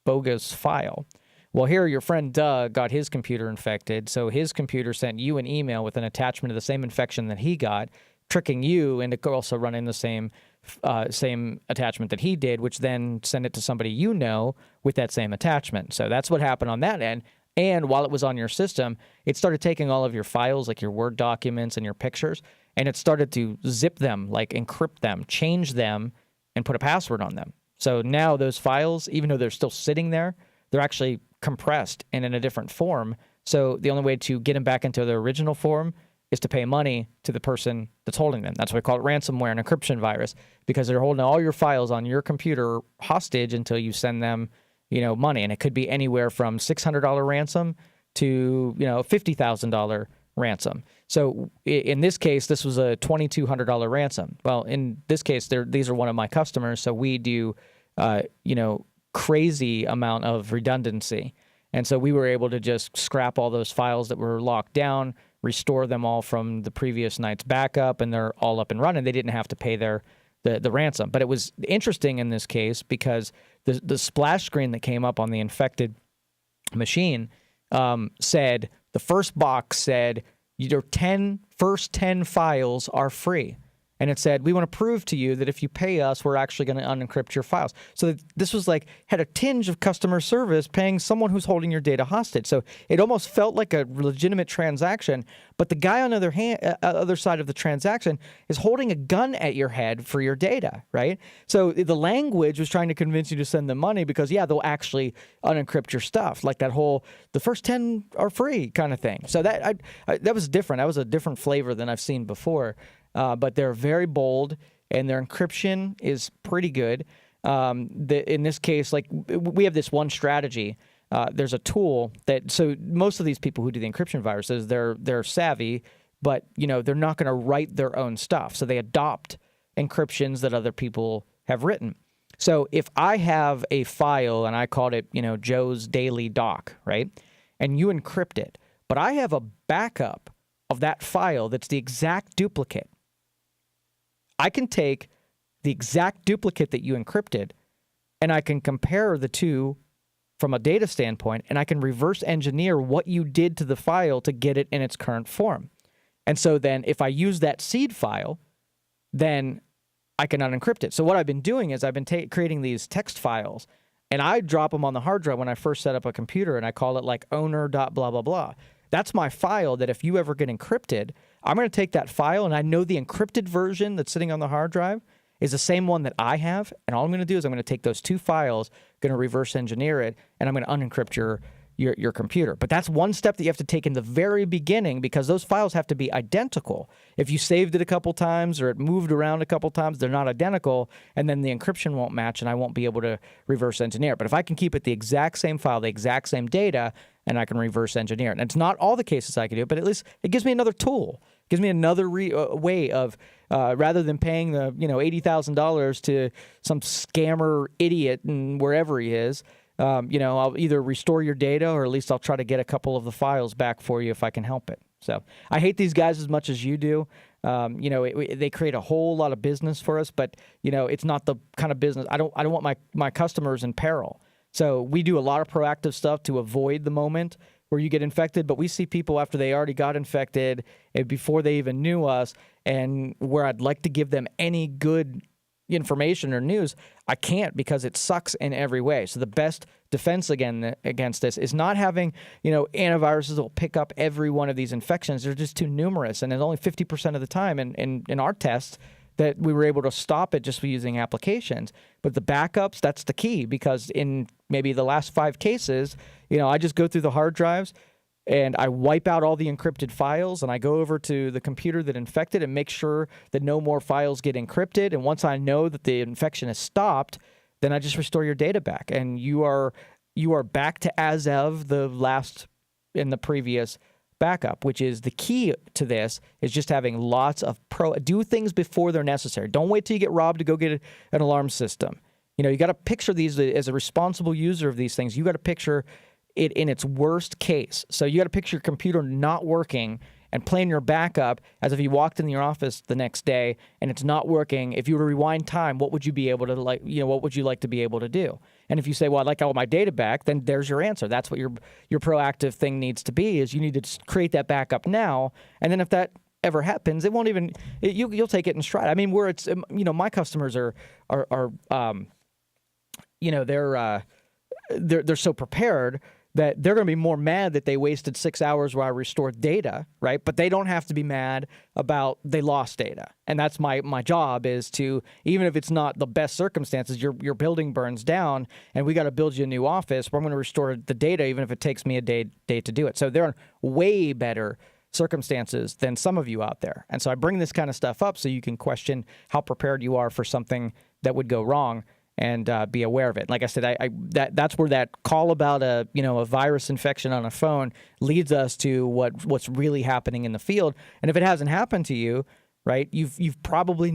bogus file? Well, here your friend Doug got his computer infected, so his computer sent you an email with an attachment of the same infection that he got, tricking you into also running the same attachment that he did, which then sent it to somebody with that same attachment. So that's what happened on that end. And while it was on your system, it started taking all of your files, like your Word documents and your pictures, and it started to zip them, like encrypt them, change them, and put a password on them. So now those files, even though they're still sitting there, they're actually compressed and in a different form. So the only way to get them back into their original form is to pay money to the person that's holding them. That's why we call it ransomware and encryption virus, because they're holding all your files on your computer hostage until you send them money. And it could be anywhere from $600 ransom to, $50,000 ransom. So in this case, this was a $2,200 ransom. Well, in this case, these are one of my customers. So we do, crazy amount of redundancy. And so we were able to just scrap all those files that were locked down, restore them all from the previous night's backup, and they're all up and running. They didn't have to pay the ransom. But it was interesting in this case because the splash screen that came up on the infected machine said, the first box said, your first 10 files are free. And it said, we want to prove to you that if you pay us, we're actually going to unencrypt your files. So this was had a tinge of customer service paying someone who's holding your data hostage. So it almost felt like a legitimate transaction. But the guy on the other side of the transaction is holding a gun at your head for your data, right? So the language was trying to convince you to send them money because, they'll actually unencrypt your stuff. Like that whole, the first 10 are free kind of thing. So that was different. That was a different flavor than I've seen before. But they're very bold, and their encryption is pretty good. In this case, we have this one strategy. There's a tool so most of these people who do the encryption viruses, they're savvy, but they're not going to write their own stuff. So they adopt encryptions that other people have written. So if I have a file and I called it, Joe's Daily Doc, right? And you encrypt it, but I have a backup of that file that's the exact duplicate. I can take the exact duplicate that you encrypted, and I can compare the two from a data standpoint, and I can reverse engineer what you did to the file to get it in its current form. And so then if I use that seed file, then I can unencrypt it. So what I've been doing is I've been creating these text files, and I drop them on the hard drive when I first set up a computer, and I call it owner.blah, blah, blah. That's my file that if you ever get encrypted, I'm going to take that file, and I know the encrypted version that's sitting on the hard drive is the same one that I have, and all I'm going to do is I'm going to take those two files, going to reverse engineer it, and I'm going to unencrypt your computer. But that's one step that you have to take in the very beginning because those files have to be identical. If you saved it a couple times or it moved around a couple times, they're not identical, and then the encryption won't match, and I won't be able to reverse engineer. But if I can keep it the exact same file, the exact same data, and I can reverse engineer it. And it's not all the cases I can do, but at least it gives me another tool. It gives me another way of, rather than paying the $80,000 to some scammer idiot and wherever he is, I'll either restore your data or at least I'll try to get a couple of the files back for you if I can help it. So I hate these guys as much as you do. They create a whole lot of business for us, but it's not the kind of business. I don't want my customers in peril. So we do a lot of proactive stuff to avoid the moment where you get infected, but we see people after they already got infected and before they even knew us, and where I'd like to give them any good information or news, I can't because it sucks in every way. So the best defense against this is not having, antiviruses that will pick up every one of these infections. They're just too numerous, and it's only 50% of the time in our tests that we were able to stop it just using applications. But the backups, that's the key, because in maybe the last 5 cases, I just go through the hard drives and I wipe out all the encrypted files, and I go over to the computer that infected and make sure that no more files get encrypted. And once I know that the infection has stopped, then I just restore your data back, and you are back to as of the last in the previous backup, which is the key to this, is just having lots of do things before they're necessary. Don't wait till you get robbed to go get an alarm system. You got to picture these as a responsible user of these things. You got to picture it in its worst case. So you got to picture your computer not working and plan your backup as if you walked in your office the next day and it's not working. If you were to rewind time, what would you be able to what would you like to be able to do? And if you say, well, I'd like all my data back, then there's your answer. That's what your proactive thing needs to be, is you need to create that backup now. And then if that ever happens, it won't even, you'll take it in stride. I mean, where it's, my customers are they're so prepared that they're going to be more mad that they wasted 6 hours while I restored data, right? But they don't have to be mad about they lost data. And that's my job, is to, even if it's not the best circumstances, your building burns down and we got to build you a new office, but I'm going to restore the data even if it takes me a day to do it. So they're in way better circumstances than some of you out there. And so I bring this kind of stuff up so you can question how prepared you are for something that would go wrong, and be aware of it. Like I said, that's where that call about a virus infection on a phone leads us to what's really happening in the field. And if it hasn't happened to you, right, you probably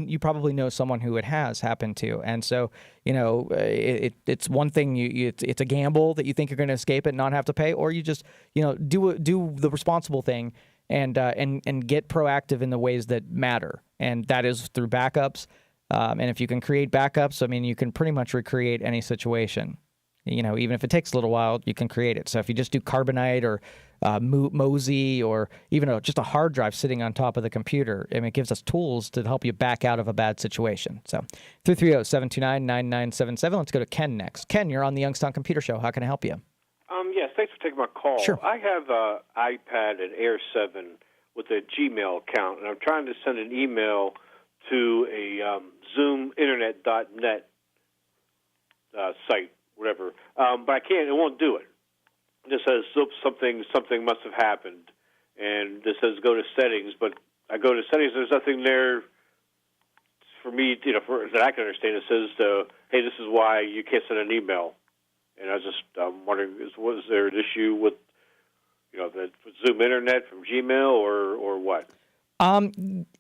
know someone who it has happened to. And so it's one thing, it's a gamble that you think you're going to escape it and not have to pay, or you just do the responsible thing and get proactive in the ways that matter, and that is through backups. And if you can create backups, I mean, you can pretty much recreate any situation. Even if it takes a little while, you can create it. So if you just do Carbonite or Mozy or even just a hard drive sitting on top of the computer, it gives us tools to help you back out of a bad situation. So 330-729-9977. Let's go to Ken next. Ken, you're on the Youngstown Computer Show. How can I help you? Yes, thanks for taking my call. Sure. I have an iPad, an Air 7, with a Gmail account, and I'm trying to send an email to a zoominternet.net site, whatever, but I can't. It won't do it. It just says something must have happened, and this says go to settings, but I go to settings. There's nothing there for me, that I can understand. It says, hey, this is why you can't send an email. And I was just wondering, was there an issue with, the Zoom Internet from Gmail or what?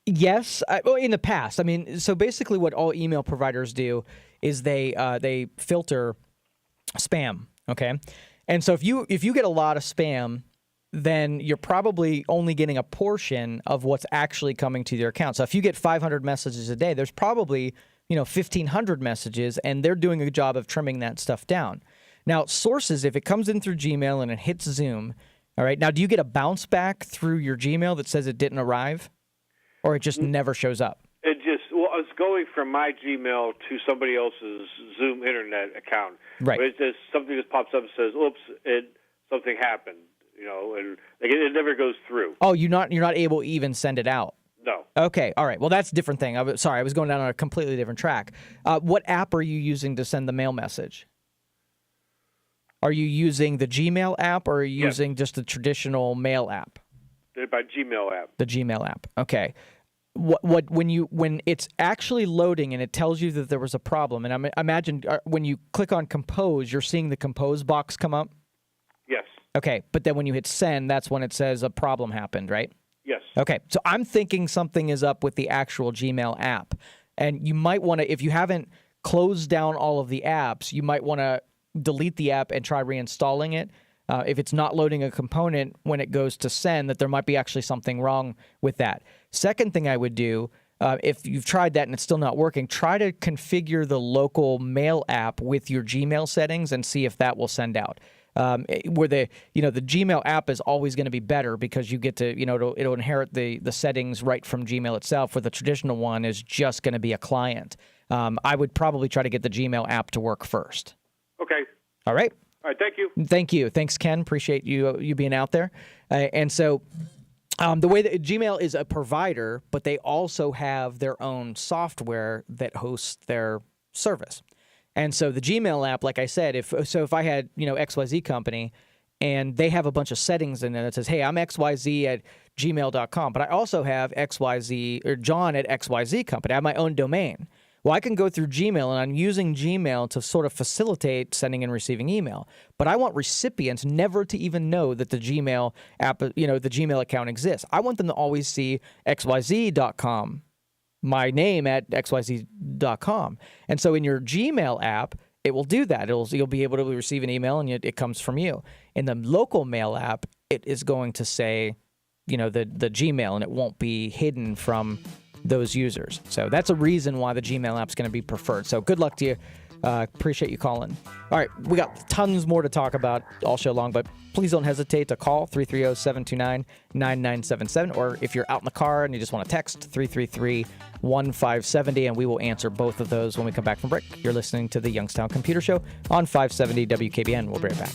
Yes. In the past. So basically what all email providers do is they filter spam, okay? And so if you get a lot of spam, then you're probably only getting a portion of what's actually coming to your account. So if you get 500 messages a day, there's probably, 1,500 messages, and they're doing a good job of trimming that stuff down. Now, sources, if it comes in through Gmail and it hits Zoom, all right, now do you get a bounce back through your Gmail that says it didn't arrive? Or it just never shows up? It's going from my Gmail to somebody else's Zoom Internet account. Right. But something just pops up and says, oops, something happened, and it never goes through. Oh, you're not able to even send it out? No. Okay, all right. Well, that's a different thing. I was going down on a completely different track. What app are you using to send the mail message? Are you using the Gmail app, or are you using just the traditional mail app? By Gmail app. The Gmail app. Okay. When it's actually loading and it tells you that there was a problem, and I imagine when you click on Compose, you're seeing the Compose box come up? Yes. Okay, but then when you hit send, that's when it says a problem happened, right? Yes. Okay, so I'm thinking something is up with the actual Gmail app. And you might want to, if you haven't closed down all of the apps, you might want to delete the app and try reinstalling it. If it's not loading a component when it goes to send, that there might be actually something wrong with that. Second thing I would do, if you've tried that and it's still not working, try to configure the local mail app with your Gmail settings and see if that will send out. Where the Gmail app is always going to be better because you get to, it'll inherit the settings right from Gmail itself, where the traditional one is just going to be a client. I would probably try to get the Gmail app to work first. Okay. All right. All right, thank you. Thank you. Thanks, Ken. Appreciate you being out there. And so the way that Gmail is a provider, but they also have their own software that hosts their service. And so the Gmail app, like I said, if I had, XYZ company and they have a bunch of settings in there that says, hey, I'm XYZ at gmail.com, but I also have XYZ or John at XYZ company. I have my own domain. Well, I can go through Gmail, and I'm using Gmail to sort of facilitate sending and receiving email. But I want recipients never to even know that the Gmail app, the Gmail account exists. I want them to always see xyz.com, my name at xyz.com. And so in your Gmail app, it will do that. You'll be able to receive an email, and it comes from you. In the local mail app, it is going to say, the Gmail, and it won't be hidden from those users. So that's a reason why the Gmail app is going to be preferred. So good luck to you. Appreciate you calling. All right, we got tons more to talk about all show long, but please don't hesitate to call 330-729-9977, or if you're out in the car and you just want to text 333-1570, and we will answer both of those when we come back from break. You're listening to the Youngstown Computer Show on 570 WKBN. We'll be right back.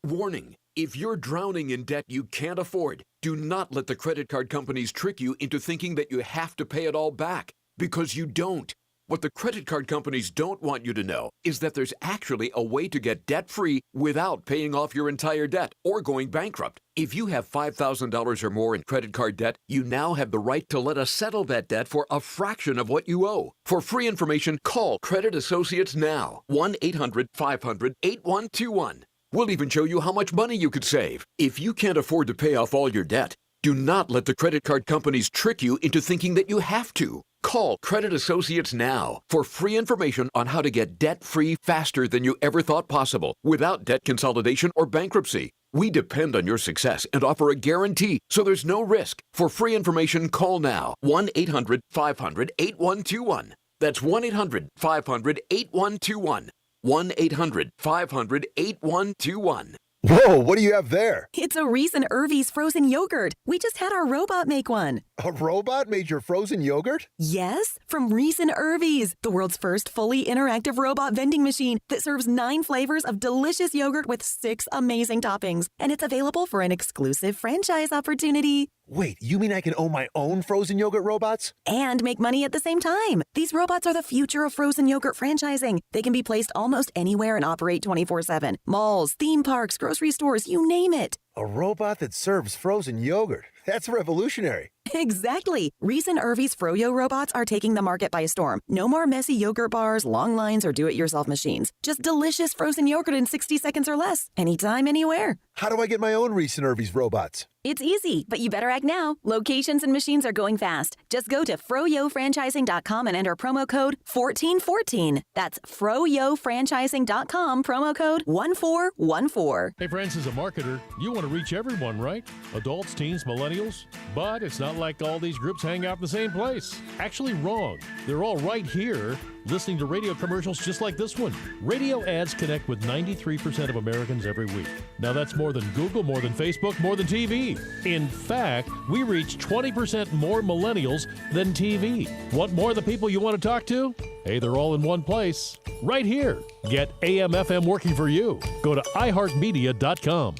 Warning. If you're drowning in debt you can't afford, do not let the credit card companies trick you into thinking that you have to pay it all back, because you don't. What the credit card companies don't want you to know is that there's actually a way to get debt-free without paying off your entire debt or going bankrupt. If you have $5,000 or more in credit card debt, you now have the right to let us settle that debt for a fraction of what you owe. For free information, call Credit Associates now. 1-800-500-8121. We'll even show you how much money you could save. If you can't afford to pay off all your debt, do not let the credit card companies trick you into thinking that you have to. Call Credit Associates now for free information on how to get debt-free faster than you ever thought possible without debt consolidation or bankruptcy. We depend on your success and offer a guarantee, so there's no risk. For free information, call now. 1-800-500-8121. That's 1-800-500-8121. 1-800-500-8121. Whoa, what do you have there? It's a Reese and Irvy's frozen yogurt. We just had our robot make one. A robot made your frozen yogurt? Yes, from Reese and Irvy's, the world's first fully interactive robot vending machine that serves 9 flavors of delicious yogurt with 6 amazing toppings. And it's available for an exclusive franchise opportunity. Wait, you mean I can own my own frozen yogurt robots? And make money at the same time. These robots are the future of frozen yogurt franchising. They can be placed almost anywhere and operate 24/7. Malls, theme parks, grocery stores, you name it. A robot that serves frozen yogurt. That's revolutionary. Exactly. Reese and Irvy's Froyo robots are taking the market by storm. No more messy yogurt bars, long lines, or do-it-yourself machines. Just delicious frozen yogurt in 60 seconds or less. Anytime, anywhere. How do I get my own Reese and Irvy's robots? It's easy, but you better act now. Locations and machines are going fast. Just go to froyofranchising.com and enter promo code 1414. That's froyofranchising.com, promo code 1414. Hey friends, as a marketer, you want to reach everyone, right? Adults, teens, millennials. But it's not like all these groups hang out in the same place. Actually wrong. They're all right here listening to radio commercials just like this one. Radio ads connect with 93% of Americans every week. Now that's more than Google, more than Facebook, more than TV. In fact, we reach 20% more millennials than TV. Want more of the people you want to talk to? Hey, they're all in one place. Right here. Get AM/FM working for you. Go to iHeartMedia.com.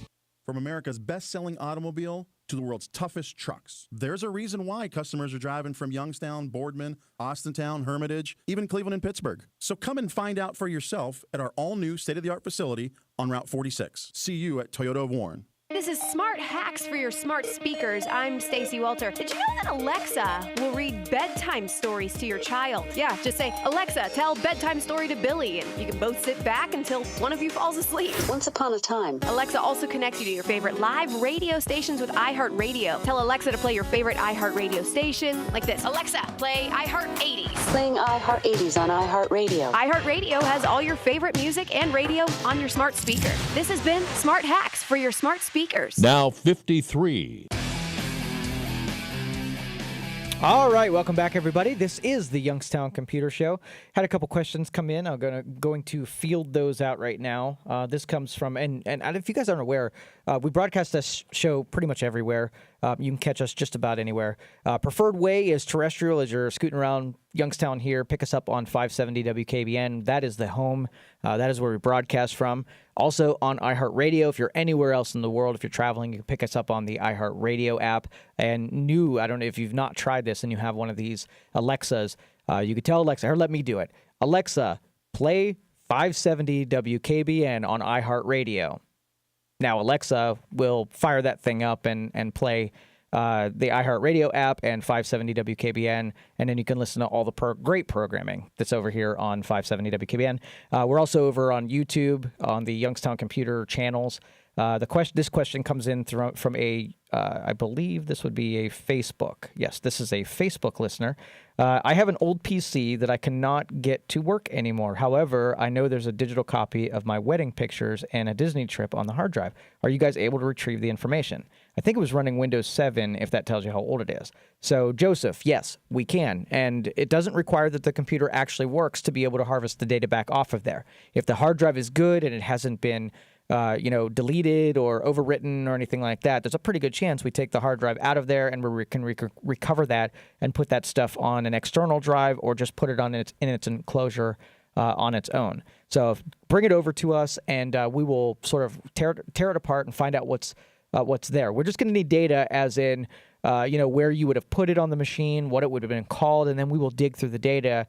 From America's best-selling automobile to the world's toughest trucks, there's a reason why customers are driving from Youngstown, Boardman, Austintown, Hermitage, even Cleveland and Pittsburgh. So come and find out for yourself at our all-new state-of-the-art facility on Route 46. See you at Toyota of Warren. This is Smart Hacks for your smart speakers. I'm Stacey Walter. Did you know that Alexa will read bedtime stories to your child? Yeah, just say, Alexa, tell bedtime story to Billy, and you can both sit back until one of you falls asleep. Once upon a time. Alexa also connects you to your favorite live radio stations with iHeartRadio. Tell Alexa to play your favorite iHeartRadio station like this. Alexa, play iHeart 80s. Playing iHeart 80s on iHeartRadio. iHeartRadio has all your favorite music and radio on your smart speaker. This has been Smart Hacks for your smart speakers. Now 53. All right, welcome back, everybody. This is the Youngstown Computer Show. Had a couple questions come in. I'm going to field those out right now. This comes from, and if you guys aren't aware, we broadcast this show pretty much everywhere. You can catch us just about anywhere. Preferred way is terrestrial. As you're scooting around Youngstown here, pick us up on 570 WKBN. That is the home. That is where we broadcast from. Also on iHeartRadio. If you're anywhere else in the world, if you're traveling, you can pick us up on the iHeartRadio app. And I don't know if you've not tried this and you have one of these Alexas, you could tell Alexa, or let me do it. Alexa, play 570 WKBN on iHeartRadio. Now, Alexa will fire that thing up and play the iHeartRadio app and 570 WKBN, and then you can listen to all the great programming that's over here on 570 WKBN. We're also over on YouTube on the Youngstown Computer channels. This question comes in from I believe this would be a Facebook. Yes, this is a Facebook listener. I have an old PC that I cannot get to work anymore. However, I know there's a digital copy of my wedding pictures and a Disney trip on the hard drive. Are you guys able to retrieve the information? I think it was running Windows 7, if that tells you how old it is. So, Joseph, yes, we can. And it doesn't require that the computer actually works to be able to harvest the data back off of there. If the hard drive is good and it hasn't been deleted or overwritten or anything like that, there's a pretty good chance we take the hard drive out of there and we can recover that and put that stuff on an external drive or just put it in its enclosure on its own. So bring it over to us and we will sort of tear it apart and find out what's there. We're just going to need data as in where you would have put it on the machine, what it would have been called, and then we will dig through the data.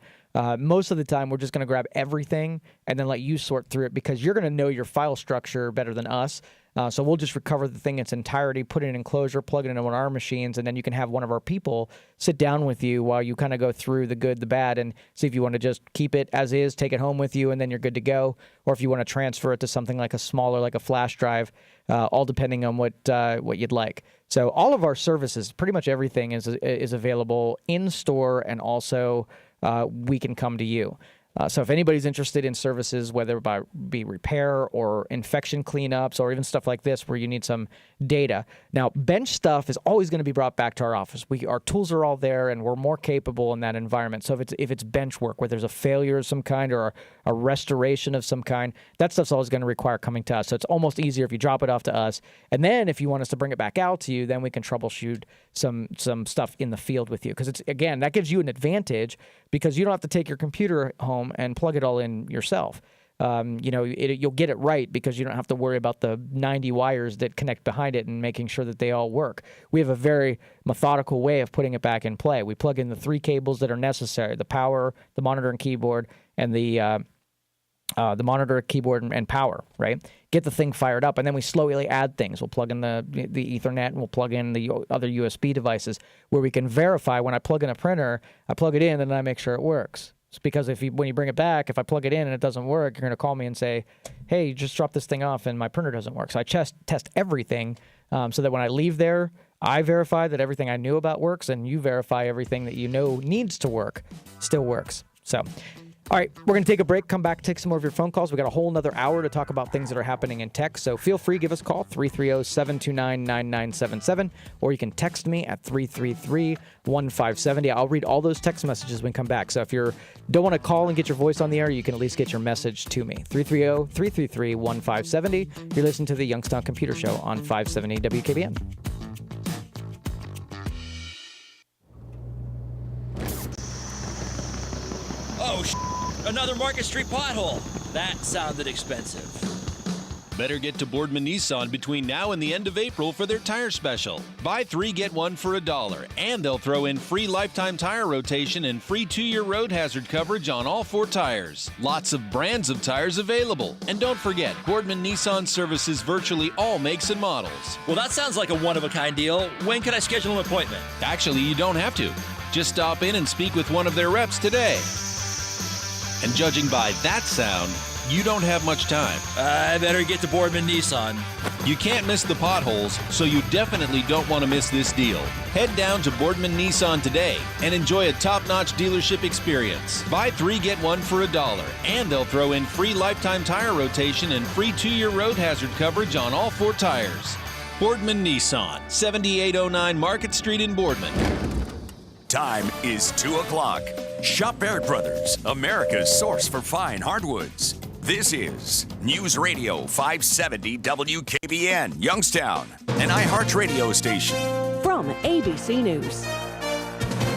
Most of the time, we're just going to grab everything and then let you sort through it because you're going to know your file structure better than us. So we'll just recover the thing in its entirety, put it in an enclosure, plug it into one of our machines, and then you can have one of our people sit down with you while you kind of go through the good, the bad, and see if you want to just keep it as is, take it home with you, and then you're good to go, or if you want to transfer it to something like a smaller, like a flash drive, all depending on what you'd like. So all of our services, pretty much everything is available in store, and also we can come to you. So if anybody's interested in services, whether it be repair or infection cleanups or even stuff like this where you need some data. Now, bench stuff is always going to be brought back to our office. Our tools are all there, and we're more capable in that environment. So if it's bench work where there's a failure of some kind or a restoration of some kind, that stuff's always going to require coming to us. So it's almost easier if you drop it off to us. And then if you want us to bring it back out to you, then we can troubleshoot some stuff in the field with you. Because again, that gives you an advantage because you don't have to take your computer home and plug it all in yourself. You'll get it right because you don't have to worry about the 90 wires that connect behind it and making sure that they all work. We have a very methodical way of putting it back in play. We plug in the 3 cables that are necessary: the power, the monitor and keyboard, and the monitor, keyboard, and power, right? Get the thing fired up, and then we slowly add things. We'll plug in the Ethernet, and we'll plug in the other USB devices where we can verify when I plug in a printer, I plug it in, and then I make sure it works. It's because when you bring it back, if I plug it in and it doesn't work, you're going to call me and say, hey, you just dropped this thing off and my printer doesn't work. So I test everything so that when I leave there, I verify that everything I knew about works, and you verify everything that you know needs to work still works. So, all right, we're going to take a break, come back, take some more of your phone calls. We got a whole another hour to talk about things that are happening in tech. So feel free, give us a call, 330-729-9977, or you can text me at 333-1570. I'll read all those text messages when we come back. So if you don't want to call and get your voice on the air, you can at least get your message to me. 330-333-1570. You're listening to the Youngstown Computer Show on 570 WKBN. Oh, another Market Street pothole. That sounded expensive. Better get to Boardman Nissan between now and the end of April for their tire special. Buy 3, get 1 for $1, and they'll throw in free lifetime tire rotation and free 2-year road hazard coverage on all 4 tires. Lots of brands of tires available. And don't forget, Boardman Nissan services virtually all makes and models. Well, that sounds like a one-of-a-kind deal. When can I schedule an appointment? Actually, you don't have to. Just stop in and speak with one of their reps today. And judging by that sound, you don't have much time. I better get to Boardman Nissan. You can't miss the potholes, so you definitely don't want to miss this deal. Head down to Boardman Nissan today and enjoy a top-notch dealership experience. Buy 3, get 1 for $1, and they'll throw in free lifetime tire rotation and free 2-year road hazard coverage on all 4 tires. Boardman Nissan, 7809 Market Street in Boardman. Time is 2 o'clock. Shop Baird Brothers, America's source for fine hardwoods. This is News Radio 570 WKBN, Youngstown, an iHeart radio station. From ABC News,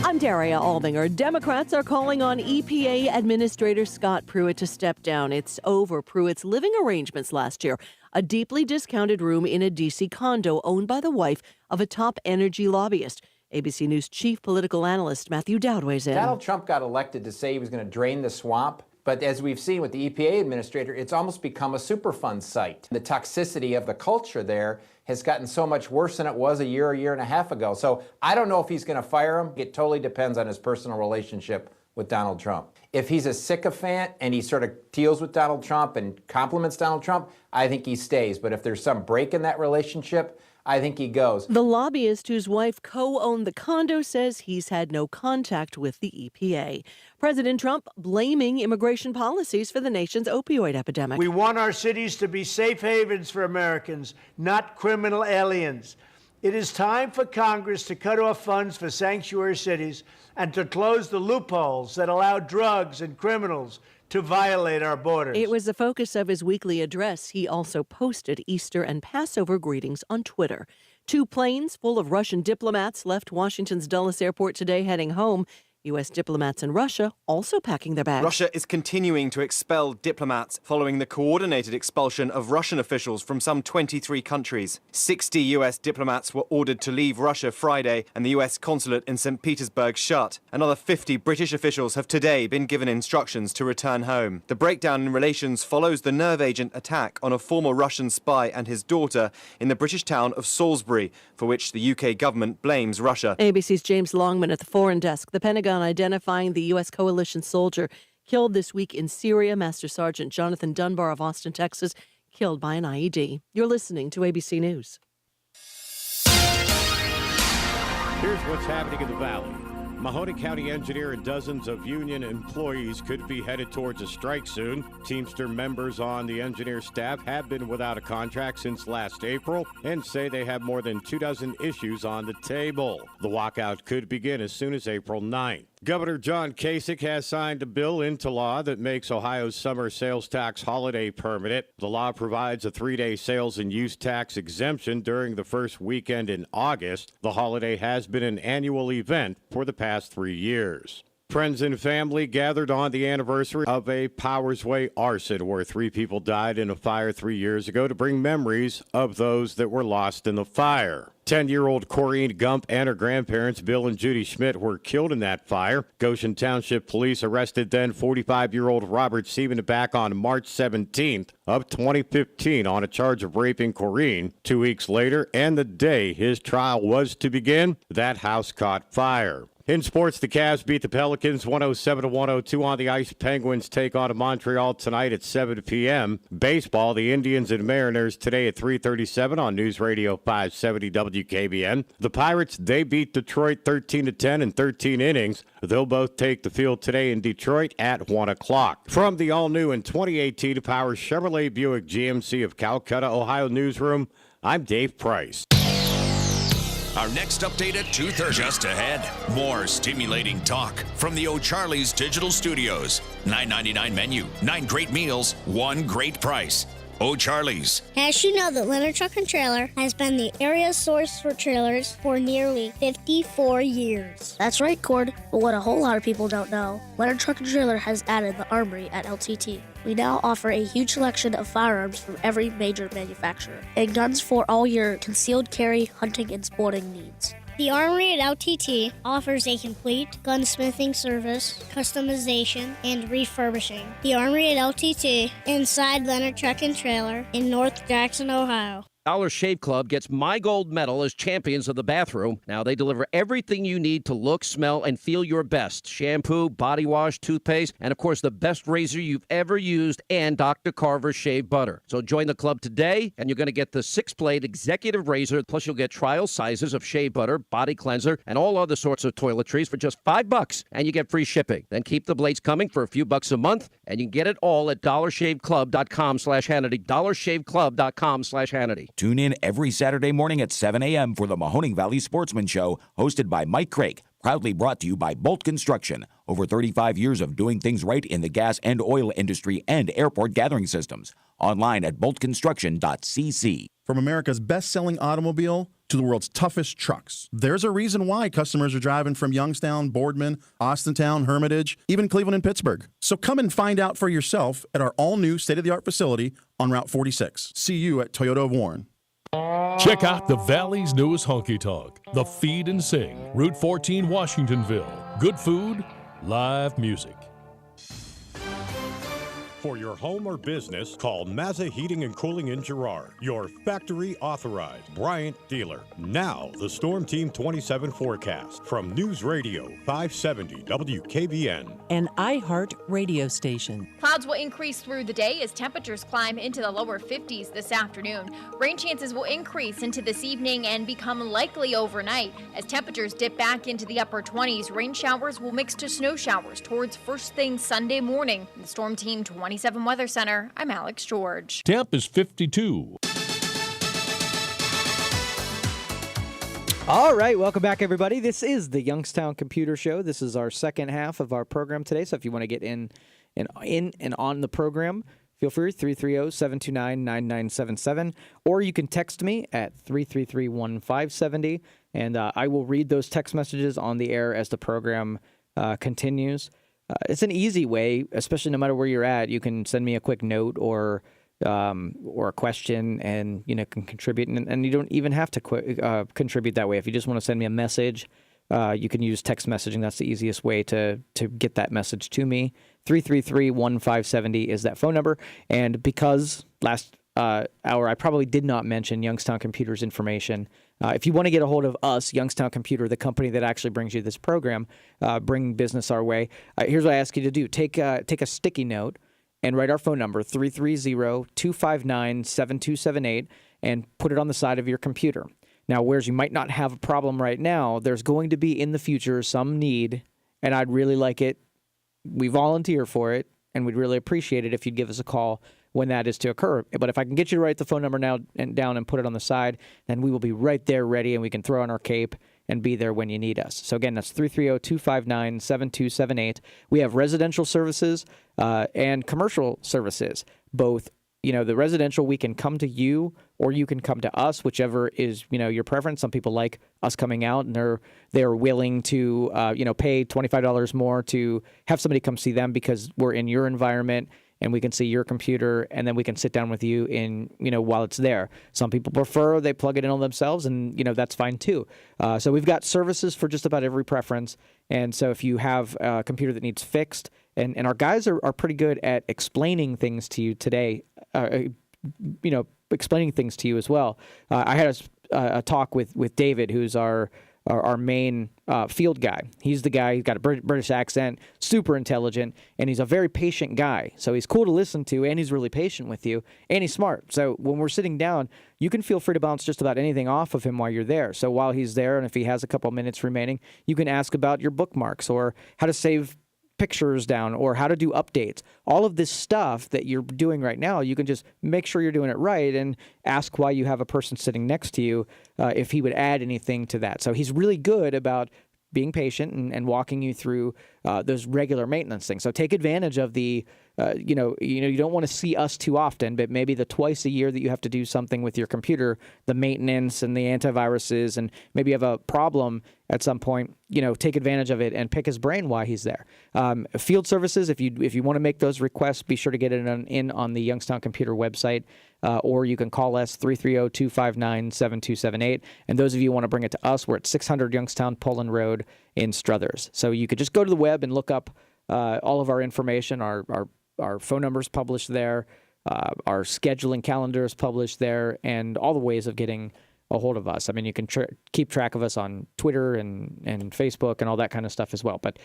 I'm Daria Albinger. Democrats are calling on EPA Administrator Scott Pruitt to step down. It's over Pruitt's living arrangements last year, a deeply discounted room in a D.C. condo owned by the wife of a top energy lobbyist. ABC News chief political analyst Matthew Dowd weighs in. Donald Trump got elected to say he was going to drain the swamp. But as we've seen with the EPA administrator, it's almost become a Superfund site. The toxicity of the culture there has gotten so much worse than it was a year and a half ago. So I don't know if he's going to fire him. It totally depends on his personal relationship with Donald Trump. If he's a sycophant and he sort of deals with Donald Trump and compliments Donald Trump, I think he stays. But if there's some break in that relationship, I think he goes. The lobbyist whose wife co-owned the condo says he's had no contact with the EPA. President Trump blaming immigration policies for the nation's opioid epidemic. We want our cities to be safe havens for Americans, not criminal aliens. It is time for Congress to cut off funds for sanctuary cities and to close the loopholes that allow drugs and criminals to violate our borders. It was the focus of his weekly address. He also posted Easter and Passover greetings on Twitter. 2 planes full of Russian diplomats left Washington's Dulles Airport today heading home. U.S. diplomats in Russia also packing their bags. Russia is continuing to expel diplomats following the coordinated expulsion of Russian officials from some 23 countries. 60 U.S. diplomats were ordered to leave Russia Friday, and the U.S. consulate in St. Petersburg shut. Another 50 British officials have today been given instructions to return home. The breakdown in relations follows the nerve agent attack on a former Russian spy and his daughter in the British town of Salisbury, for which the UK government blames Russia. ABC's James Longman at the Foreign Desk. The Pentagon identifying the U.S. coalition soldier killed this week in Syria, Master Sergeant Jonathan Dunbar of Austin, Texas, killed by an IED. You're listening to ABC News. Here's what's happening in the Valley. Mahoney County engineer and dozens of union employees could be headed towards a strike soon. Teamster members on the engineer staff have been without a contract since last April and say they have more than 24 issues on the table. The walkout could begin as soon as April 9th. Governor John Kasich has signed a bill into law that makes Ohio's summer sales tax holiday permanent. The law provides a 3-day sales and use tax exemption during the first weekend in August. The holiday has been an annual event for the past 3 years. Friends and family gathered on the anniversary of a Powers Way arson where 3 people died in a fire 3 years ago to bring memories of those that were lost in the fire. 10-year-old Corrine Gump and her grandparents, Bill and Judy Schmidt, were killed in that fire. Goshen Township Police arrested then 45-year-old Robert Seaman back on March 17th of 2015 on a charge of raping Corrine. 2 weeks later, and the day his trial was to begin, that house caught fire. In sports, the Cavs beat the Pelicans 107-102 on the ice. Penguins take on Montreal tonight at 7 p.m. Baseball, the Indians and Mariners today at 3:37 on News Radio 570 WKBN. The Pirates, they beat Detroit 13-10 in 13 innings. They'll both take the field today in Detroit at 1 o'clock. From the all-new and 2018 Power Chevrolet Buick GMC of Calcutta, Ohio newsroom, I'm Dave Price. Our next update at 2:30. Just ahead, more stimulating talk from the O'Charley's Digital Studios. $9.99 menu, 9 great meals, 1 great price. O'Charley's. As you know that Leonard Truck and Trailer has been the area source for trailers for nearly 54 years. That's right, Cord. But what a whole lot of people don't know, Leonard Truck and Trailer has added the Armory at LTT. We now offer a huge selection of firearms from every major manufacturer and guns for all your concealed carry, hunting, and sporting needs. The Armory at LTT offers a complete gunsmithing service, customization, and refurbishing. The Armory at LTT inside Leonard Truck and Trailer in North Jackson, Ohio. Dollar Shave Club gets my gold medal as champions of the bathroom. Now they deliver everything you need to look, smell, and feel your best. Shampoo, body wash, toothpaste, and of course the best razor you've ever used, and Dr. Carver's shave butter. So join the club today, and you're going to get the 6-blade executive razor, plus you'll get trial sizes of shave butter, body cleanser, and all other sorts of toiletries for just $5, and you get free shipping. Then keep the blades coming for a few bucks a month, and you can get it all at dollarshaveclub.com/Hannity, dollarshaveclub.com/Hannity. Tune in every Saturday morning at 7 a.m. for the Mahoning Valley Sportsman Show, hosted by Mike Craig, proudly brought to you by Bolt Construction. Over 35 years of doing things right in the gas and oil industry and airport gathering systems. Online at boltconstruction.cc. From America's best-selling automobile to the world's toughest trucks, there's a reason why customers are driving from Youngstown, Boardman, Austintown, Hermitage, even Cleveland and Pittsburgh. So come and find out for yourself at our all-new state-of-the-art facility on Route 46. See you at Toyota of Warren. Check out the Valley's newest honky tonk, the Feed and Sing, Route 14, Washingtonville. Good food, live music. For your home or business, call Mazza Heating and Cooling in Girard, your factory authorized Bryant dealer. Now, the Storm Team 27 forecast from News Radio 570 WKBN. An iHeart radio station. Clouds will increase through the day as temperatures climb into the lower 50s this afternoon. Rain chances will increase into this evening and become likely overnight. As temperatures dip back into the upper 20s, rain showers will mix to snow showers towards first thing Sunday morning. The Storm Team 27 Weather Center, I'm Alex George. Temp is 52. All right, welcome back, everybody. This is the Youngstown Computer Show. This is our second half of our program today. So if you want to get in and on the program, feel free, 330-729-9977. Or you can text me at 333-1570, and I will read those text messages on the air as the program continues. It's an easy way, especially no matter where you're at. You can send me a quick note or a question, and can contribute. And you don't even have to contribute that way. If you just want to send me a message, you can use text messaging. That's the easiest way to get that message to me. 333-1570 is that phone number. And because last hour I probably did not mention Youngstown Computer's information. If you want to get a hold of us, Youngstown Computer, the company that actually brings you this program, bring business our way, here's what I ask you to do. Take a sticky note and write our phone number, 330-259-7278, and put it on the side of your computer. Now, whereas you might not have a problem right now, there's going to be in the future some need, and I'd really like it. We volunteer for it, and we'd really appreciate it if you'd give us a call when that is to occur. But if I can get you to write the phone number now and down and put it on the side, then we will be right there ready, and we can throw on our cape and be there when you need us. So again, that's 330-259-7278. We have residential services and commercial services. Both, the residential, we can come to you or you can come to us, whichever is, your preference. Some people like us coming out, and they're willing to, pay $25 more to have somebody come see them because we're in your environment and we can see your computer, and then we can sit down with you while it's there. Some people prefer they plug it in on themselves, and that's fine too. So we've got services for just about every preference. And so if you have a computer that needs fixed, and our guys are pretty good at explaining things to you today, explaining things to you as well. I had a talk with David, who's our main field guy. He's the guy, he's got a British accent, super intelligent, and he's a very patient guy. So he's cool to listen to, and he's really patient with you, and he's smart. So when we're sitting down, you can feel free to bounce just about anything off of him while you're there. So while he's there, and if he has a couple minutes remaining, you can ask about your bookmarks or how to save pictures down or how to do updates. All of this stuff that you're doing right now, you can just make sure you're doing it right and ask why you have a person sitting next to you if he would add anything to that. So he's really good about being patient and walking you through those regular maintenance things. So take advantage of the, you don't want to see us too often, but maybe the twice a year that you have to do something with your computer, the maintenance and the antiviruses, and maybe you have a problem at some point, take advantage of it and pick his brain while he's there. Field services, if you want to make those requests, be sure to get it in on the Youngstown Computer website, or you can call us 330-259-7278. And those of you who want to bring it to us, we're at 600 Youngstown Poland Road in Struthers. So you could just go to the web and look up all of our information. Our phone numbers published there, our scheduling calendar is published there, and all the ways of getting a hold of us. I mean, you can keep track of us on Twitter and Facebook and all that kind of stuff as well. But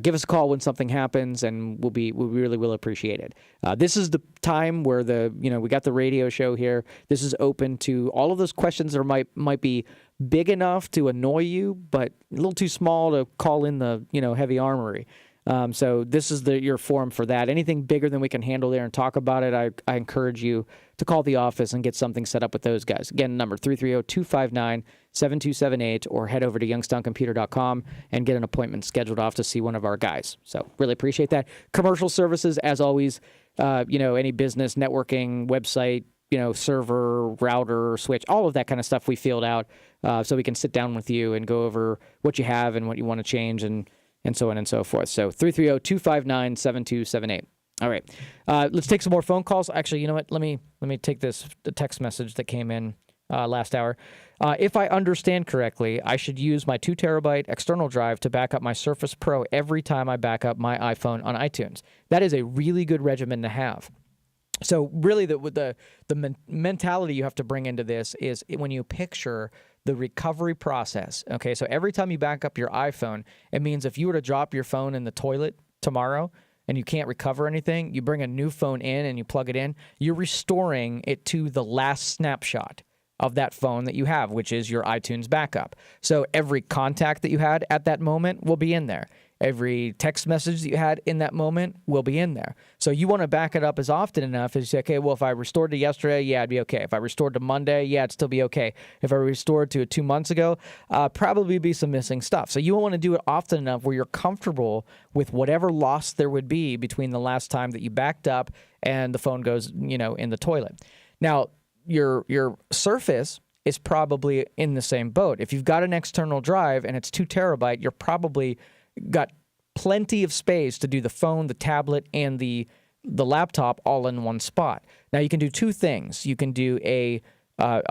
give us a call when something happens, and we really will appreciate it. This is the time where we got the radio show here. This is open to all of those questions that might be big enough to annoy you, but a little too small to call in the heavy armory. So this is your forum for that. Anything bigger than we can handle there and talk about it, I encourage you to call the office and get something set up with those guys. Again, number 330-259-7278, or head over to youngstowncomputer.com and get an appointment scheduled off to see one of our guys. So really appreciate that. Commercial services, as always, any business, networking, website, server, router, switch, all of that kind of stuff we filled out so we can sit down with you and go over what you have and what you want to change and so on and so forth. So 330-259-7278. All right. Let's take some more phone calls. Actually, you know what? Let me take the text message that came in last hour. If I understand correctly, I should use my 2 terabyte external drive to back up my Surface Pro every time I back up my iPhone on iTunes. That is a really good regimen to have. So really the mentality you have to bring into this is when you picture the recovery process. Okay, so every time you back up your iPhone, it means if you were to drop your phone in the toilet tomorrow and you can't recover anything, you bring a new phone in and you plug it in, you're restoring it to the last snapshot of that phone that you have, which is your iTunes backup. So every contact that you had at that moment will be in there. Every text message that you had in that moment will be in there. So you want to back it up as often enough as you say, okay, well, if I restored to yesterday, yeah, it'd be okay. If I restored to Monday, yeah, it'd still be okay. If I restored to 2 months ago, probably be some missing stuff. So you want to do it often enough where you're comfortable with whatever loss there would be between the last time that you backed up and the phone goes, in the toilet. Now, your Surface is probably in the same boat. If you've got an external drive and it's 2 terabyte, you're probably got plenty of space to do the phone, the tablet, and the laptop all in one spot. Now, you can do two things. You can do a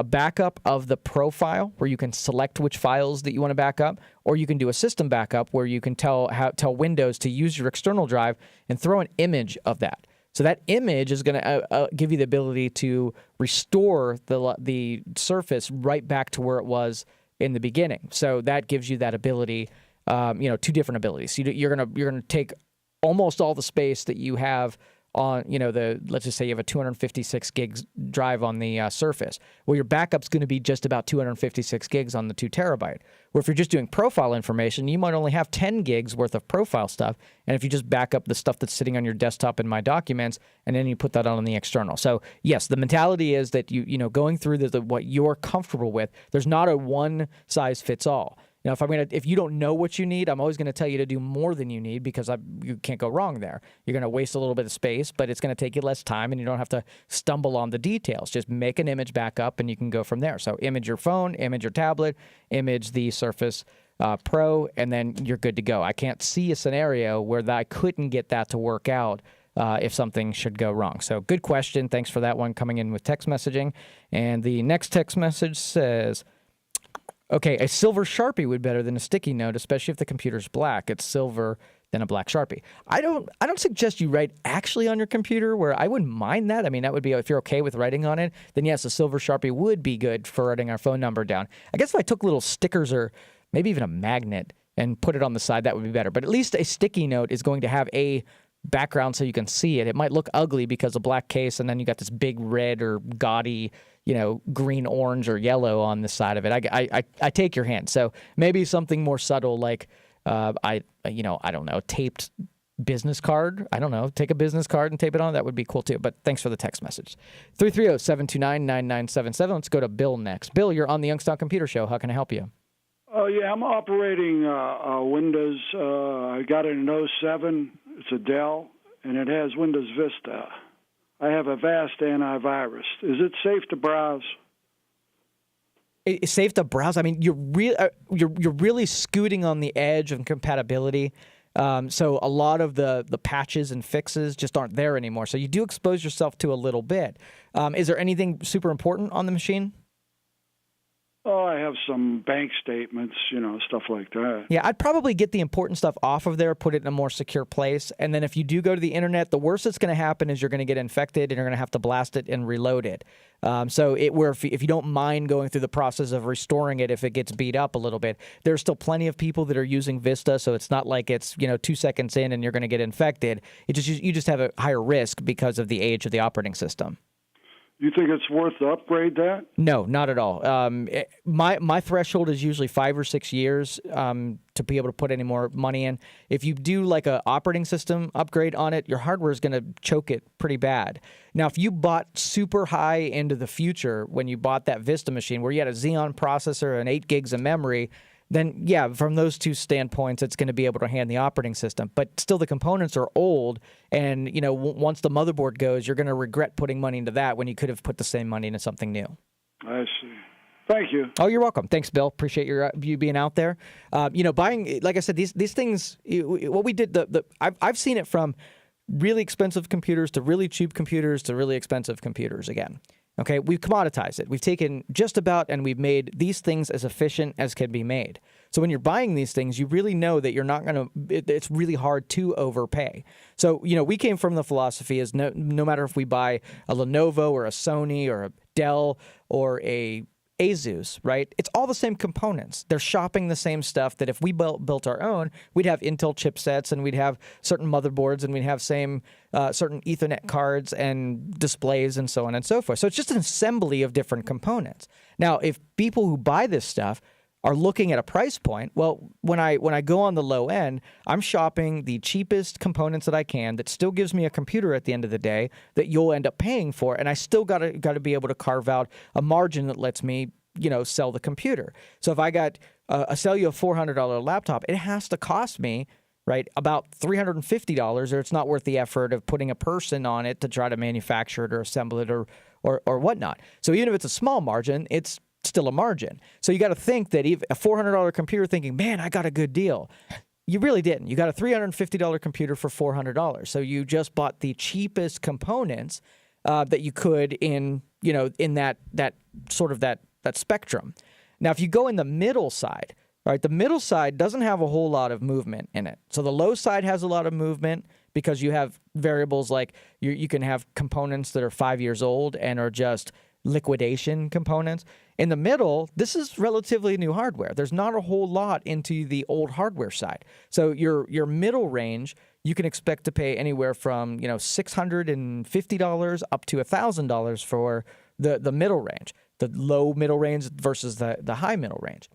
backup of the profile where you can select which files that you want to back up, or you can do a system backup where you can tell Windows to use your external drive and throw an image of that. So that image is going to give you the ability to restore the Surface right back to where it was in the beginning. So that gives you that ability. Two different abilities. You're gonna take almost all the space that you have on, let's just say you have a 256 gigs drive on the Surface. Well, your backup's going to be just about 256 gigs on the 2 terabyte. Where if you're just doing profile information, you might only have 10 gigs worth of profile stuff. And if you just back up the stuff that's sitting on your desktop in My Documents, and then you put that on the external. So yes, the mentality is that going through what you're comfortable with, there's not a one size fits all. Now, if you don't know what you need, I'm always going to tell you to do more than you need because you can't go wrong there. You're going to waste a little bit of space, but it's going to take you less time, and you don't have to stumble on the details. Just make an image backup, and you can go from there. So image your phone, image your tablet, image the Surface Pro, and then you're good to go. I can't see a scenario where I couldn't get that to work out if something should go wrong. So good question. Thanks for that one coming in with text messaging. And the next text message says, okay, a silver Sharpie would be better than a sticky note, especially if the computer's black. It's silver than a black Sharpie. I don't suggest you write actually on your computer, where I wouldn't mind that. I mean, that would be, if you're okay with writing on it, then yes, a silver Sharpie would be good for writing our phone number down. I guess if I took little stickers or maybe even a magnet and put it on the side, that would be better. But at least a sticky note is going to have a background so you can see it. It might look ugly because of black case, and then you got this big red or gaudy, green, orange, or yellow on the side of it. I take your hint. So maybe something more subtle, like I don't know, taped business card. I don't know, take a business card and tape it on. That would be cool too. But thanks for the text message. 330-729-9977. Let's go to Bill next. Bill, you're on the Youngstown Computer Show. How can I help you? Yeah, I'm operating Windows. I got it in 07. It's a Dell, and it has Windows Vista. I have a vast antivirus. Is it safe to browse? It's safe to browse. I mean, you're really scooting on the edge of compatibility. So a lot of the patches and fixes just aren't there anymore. So you do expose yourself to a little bit. Is there anything super important on the machine? Oh, I have some bank statements, stuff like that. Yeah, I'd probably get the important stuff off of there, put it in a more secure place. And then if you do go to the internet, the worst that's going to happen is you're going to get infected and you're going to have to blast it and reload it. If you don't mind going through the process of restoring it if it gets beat up a little bit, there's still plenty of people that are using Vista, so it's not like it's 2 seconds in and you're going to get infected. You just have a higher risk because of the age of the operating system. You think it's worth to upgrade that? No, not at all. My threshold is usually 5 or 6 years to be able to put any more money in. If you do like an operating system upgrade on it, your hardware is going to choke it pretty bad. Now, if you bought super high into the future when you bought that Vista machine where you had a Xeon processor and 8 gigs of memory, then yeah, from those two standpoints, it's going to be able to handle the operating system. But still, the components are old, and once the motherboard goes, you're going to regret putting money into that when you could have put the same money into something new. I see. Thank you. Oh, you're welcome. Thanks, Bill. Appreciate you being out there. Buying, like I said, these things. What we did, I've seen it from really expensive computers to really cheap computers to really expensive computers again. Okay, we've commoditized it. We've taken just about and we've made these things as efficient as can be made. So when you're buying these things, you really know that you're not going to, it's really hard to overpay. So, we came from the philosophy is no matter if we buy a Lenovo or a Sony or a Dell or a Asus, right? It's all the same components. They're shopping the same stuff that if we built our own, we'd have Intel chipsets and we'd have certain motherboards and we'd have certain Ethernet cards and displays and so on and so forth. So it's just an assembly of different components. Now, if people who buy this stuff are looking at a price point, well, when I go on the low end, I'm shopping the cheapest components that I can that still gives me a computer at the end of the day that you'll end up paying for, and I still got to be able to carve out a margin that lets me, sell the computer. So if I got sell you a $400 laptop, it has to cost me, right, about $350, or it's not worth the effort of putting a person on it to try to manufacture it or assemble it or whatnot. So even if it's a small margin, it's still a margin. So you got to think that even a $400 computer thinking, man, I got a good deal. You really didn't. You got a $350 computer for $400. So you just bought the cheapest components that you could in that sort of that spectrum. Now, if you go in the middle side, right, the middle side doesn't have a whole lot of movement in it. So the low side has a lot of movement because you have variables like you can have components that are 5 years old and are just liquidation components. In the middle, this is relatively new hardware. There's not a whole lot into the old hardware side. So your middle range, you can expect to pay anywhere from $650 up to $1,000 for the middle range, the low middle range versus the high middle range.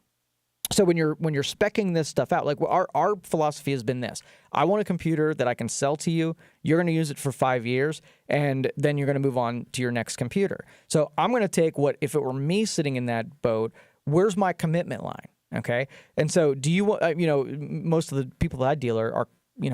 So when you're speccing this stuff out, like our philosophy has been this: I want a computer that I can sell to you. You're going to use it for 5 years, and then you're going to move on to your next computer. So I'm going to take if it were me sitting in that boat, where's my commitment line? Okay, and so do you want? Most of the people that I deal are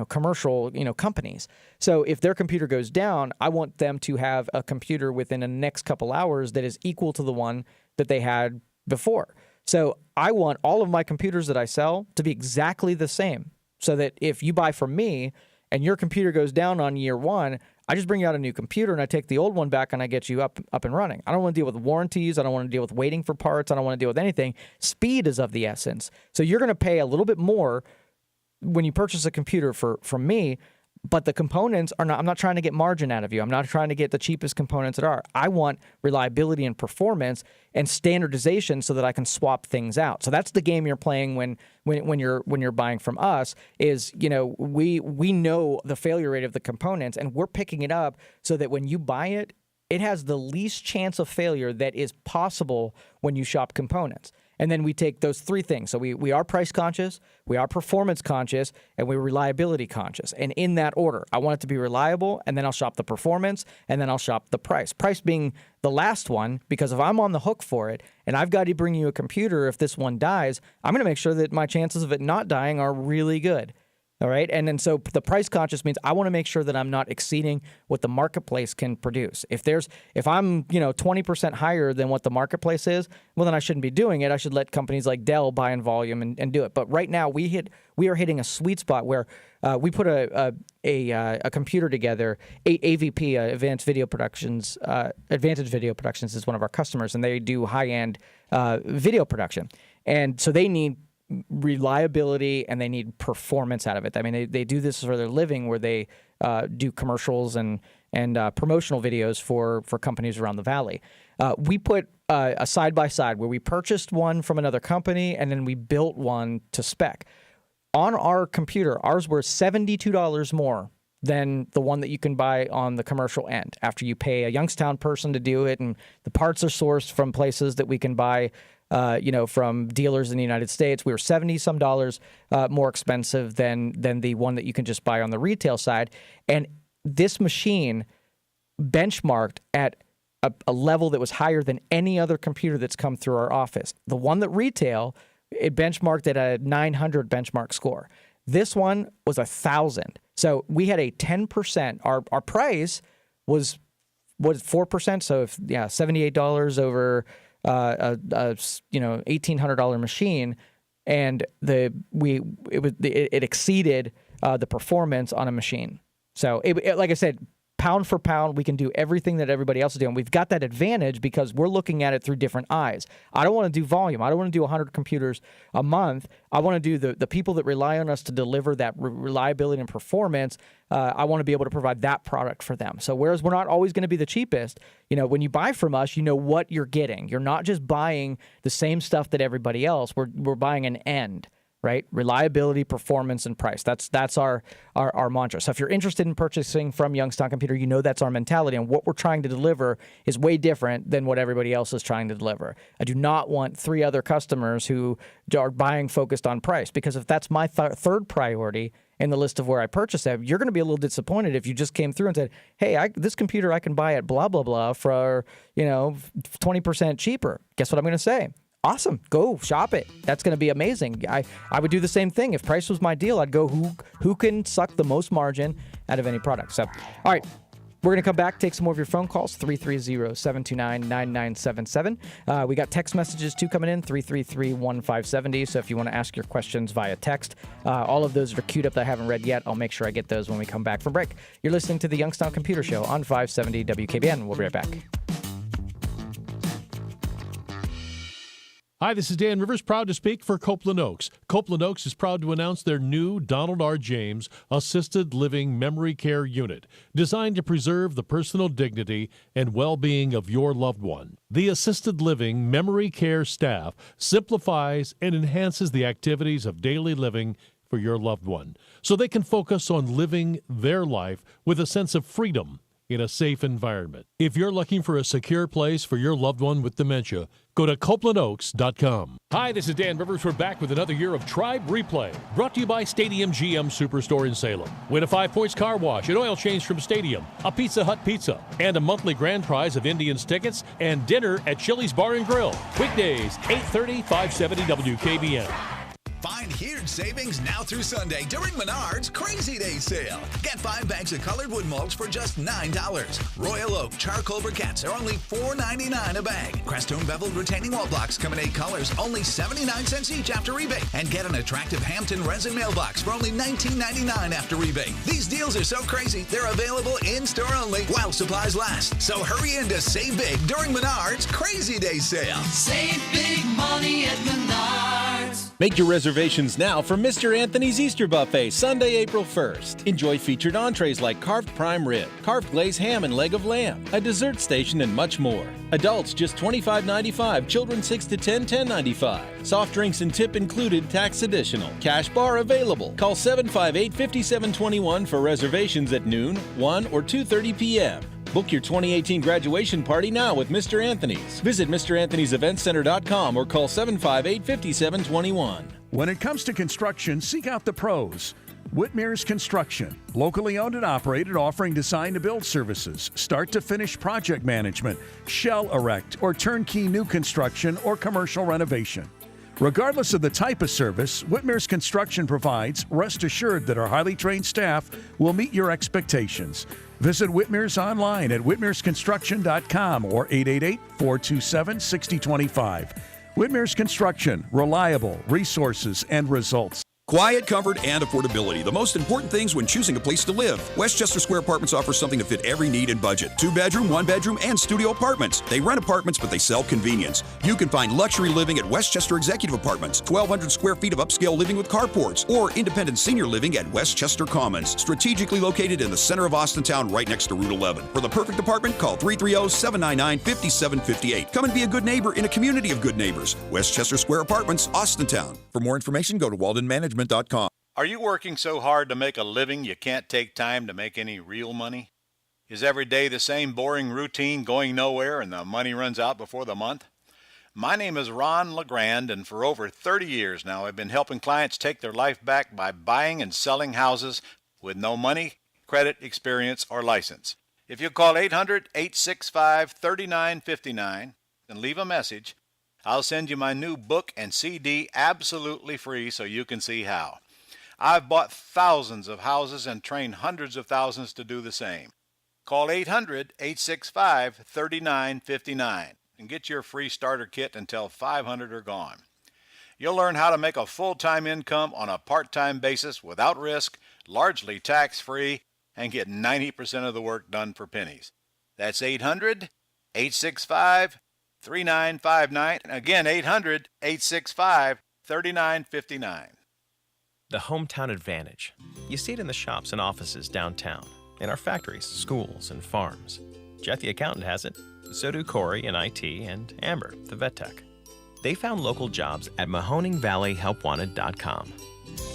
commercial companies. So if their computer goes down, I want them to have a computer within the next couple hours that is equal to the one that they had before. So I want all of my computers that I sell to be exactly the same, so that if you buy from me and your computer goes down on year one, I just bring you out a new computer and I take the old one back and I get you up and running. I don't want to deal with warranties. I don't want to deal with waiting for parts. I don't want to deal with anything. Speed is of the essence. So you're going to pay a little bit more when you purchase a computer from me, but the components are not. I'm not trying to get margin out of you. I'm not trying to get the cheapest components that are. I want reliability and performance and standardization so that I can swap things out. So that's the game you're playing when you're buying from us. Is we know the failure rate of the components, and we're picking it up so that when you buy it, it has the least chance of failure that is possible when you shop components. And then we take those three things. So we are price conscious, we are performance conscious, and we're reliability conscious. And in that order, I want it to be reliable, and then I'll shop the performance, and then I'll shop the price. Price being the last one, because if I'm on the hook for it, and I've got to bring you a computer if this one dies, I'm going to make sure that my chances of it not dying are really good. All right. And then so the price conscious means I want to make sure that I'm not exceeding what the marketplace can produce. If I'm 20% higher than what the marketplace is, well, then I shouldn't be doing it. I should let companies like Dell buy in volume and do it. But right now we are hitting a sweet spot where we put a computer together. AVP, Advanced Video Productions, Advantage Video Productions is one of our customers, and they do high-end video production. And so they need reliability and they need performance out of it. I mean, they do this for their living, where they do commercials and promotional videos for companies around the valley. We put a side-by-side where we purchased one from another company and then we built one to spec. On our computer, ours were $72 more than the one that you can buy on the commercial end after you pay a Youngstown person to do it, and the parts are sourced from places that we can buy from dealers in the United States. We were $70-some more expensive than the one that you can just buy on the retail side. And this machine benchmarked at a level that was higher than any other computer that's come through our office. The one that retail, it benchmarked at a 900 benchmark score. This one was 1,000. So we had a 10%. Our price was 4%. So if $78 over a $1,800 machine, and it exceeded the performance on a machine. So like I said, pound for pound, we can do everything that everybody else is doing. We've got that advantage because we're looking at it through different eyes. I don't want to do volume. I don't want to do 100 computers a month. I want to do the people that rely on us to deliver that reliability and performance. I want to be able to provide that product for them. So whereas we're not always going to be the cheapest, when you buy from us, you know what you're getting. You're not just buying the same stuff that everybody else. We're buying an end. Right? Reliability, performance, and price. That's our mantra. So if you're interested in purchasing from Youngstown Computer, that's our mentality. And what we're trying to deliver is way different than what everybody else is trying to deliver. I do not want 3 other customers who are buying focused on price, because if that's my third priority in the list of where I purchase it, you're going to be a little disappointed if you just came through and said, hey, this computer I can buy at blah, blah, blah for 20% cheaper. Guess what I'm going to say? Awesome. Go shop it. That's going to be amazing. I would do the same thing. If price was my deal, I'd go who can suck the most margin out of any product. So, all right. We're going to come back, take some more of your phone calls, 330-729-9977. We got text messages, too, coming in, 333-1570. So if you want to ask your questions via text, all of those are queued up that I haven't read yet. I'll make sure I get those when we come back from break. You're listening to the Youngstown Computer Show on 570 WKBN. We'll be right back. Hi, this is Dan Rivers, proud to speak for Copeland Oaks. Copeland Oaks is proud to announce their new Donald R. James Assisted Living Memory Care Unit, designed to preserve the personal dignity and well-being of your loved one. The Assisted Living Memory Care staff simplifies and enhances the activities of daily living for your loved one so they can focus on living their life with a sense of freedom in a safe environment. If you're looking for a secure place for your loved one with dementia, go to CopelandOaks.com. Hi, this is Dan Rivers. We're back with another year of Tribe Replay, brought to you by Stadium GM Superstore in Salem. Win a 5 Points car wash, an oil change from Stadium, a Pizza Hut pizza, and a monthly grand prize of Indians tickets and dinner at Chili's Bar and Grill. Weekdays, 8:30, 570 WKBN. Find huge savings now through Sunday during Menards Crazy Day sale. Get 5 bags of colored wood mulch for just $9. Royal Oak charcoal briquettes are only $4.99 a bag. Crestone beveled retaining wall blocks come in 8 colors, only 79 cents each after rebate. And get an attractive Hampton resin mailbox for only $19.99 after rebate. These deals are so crazy, they're available in-store only while supplies last. So hurry in to save big during Menards Crazy Day sale. Save big money at Menards. Make your reservations now for Mr. Anthony's Easter Buffet, Sunday, April 1st. Enjoy featured entrees like carved prime rib, carved glazed ham and leg of lamb, a dessert station, and much more. Adults just $25.95, children 6 to 10, $10.95. Soft drinks and tip included, tax additional. Cash bar available. Call 758-5721 for reservations at noon, 1, or 2:30 p.m. Book your 2018 graduation party now with Mr. Anthony's. Visit MrAnthony'sEventCenter.com or call 758-5721. When it comes to construction, seek out the pros. Whitmer's Construction, locally owned and operated, offering design to build services, start to finish project management, shell erect, or turnkey new construction or commercial renovation. Regardless of the type of service Whitmer's Construction provides, rest assured that our highly trained staff will meet your expectations. Visit Whitmer's online at whitmersconstruction.com or 888-427-6025. Whitmer's Construction, reliable resources and results. Quiet, comfort, and affordability. The most important things when choosing a place to live. Westchester Square Apartments offers something to fit every need and budget. 2-bedroom, 1-bedroom, and studio apartments. They rent apartments, but they sell convenience. You can find luxury living at Westchester Executive Apartments, 1,200 square feet of upscale living with carports, or independent senior living at Westchester Commons, strategically located in the center of Austintown, right next to Route 11. For the perfect apartment, call 330-799-5758. Come and be a good neighbor in a community of good neighbors. Westchester Square Apartments, Austintown. For more information, go to waldenmanagement.com. Are you working so hard to make a living you can't take time to make any real money? Is every day the same boring routine going nowhere and the money runs out before the month? My name is Ron LeGrand, and for over 30 years now I've been helping clients take their life back by buying and selling houses with no money, credit, experience, or license. If you call 800-865-3959 and leave a message, I'll send you my new book and CD absolutely free so you can see how. I've bought thousands of houses and trained hundreds of thousands to do the same. Call 800-865-3959 and get your free starter kit until 500 are gone. You'll learn how to make a full-time income on a part-time basis without risk, largely tax-free, and get 90% of the work done for pennies. That's 800-865-3959. Again, 800-865-3959. The hometown advantage. You see it in the shops and offices downtown, in our factories, schools, and farms. Jet the accountant has it. So do Corey in IT and Amber, the vet tech. They found local jobs at MahoningValleyHelpWanted.com.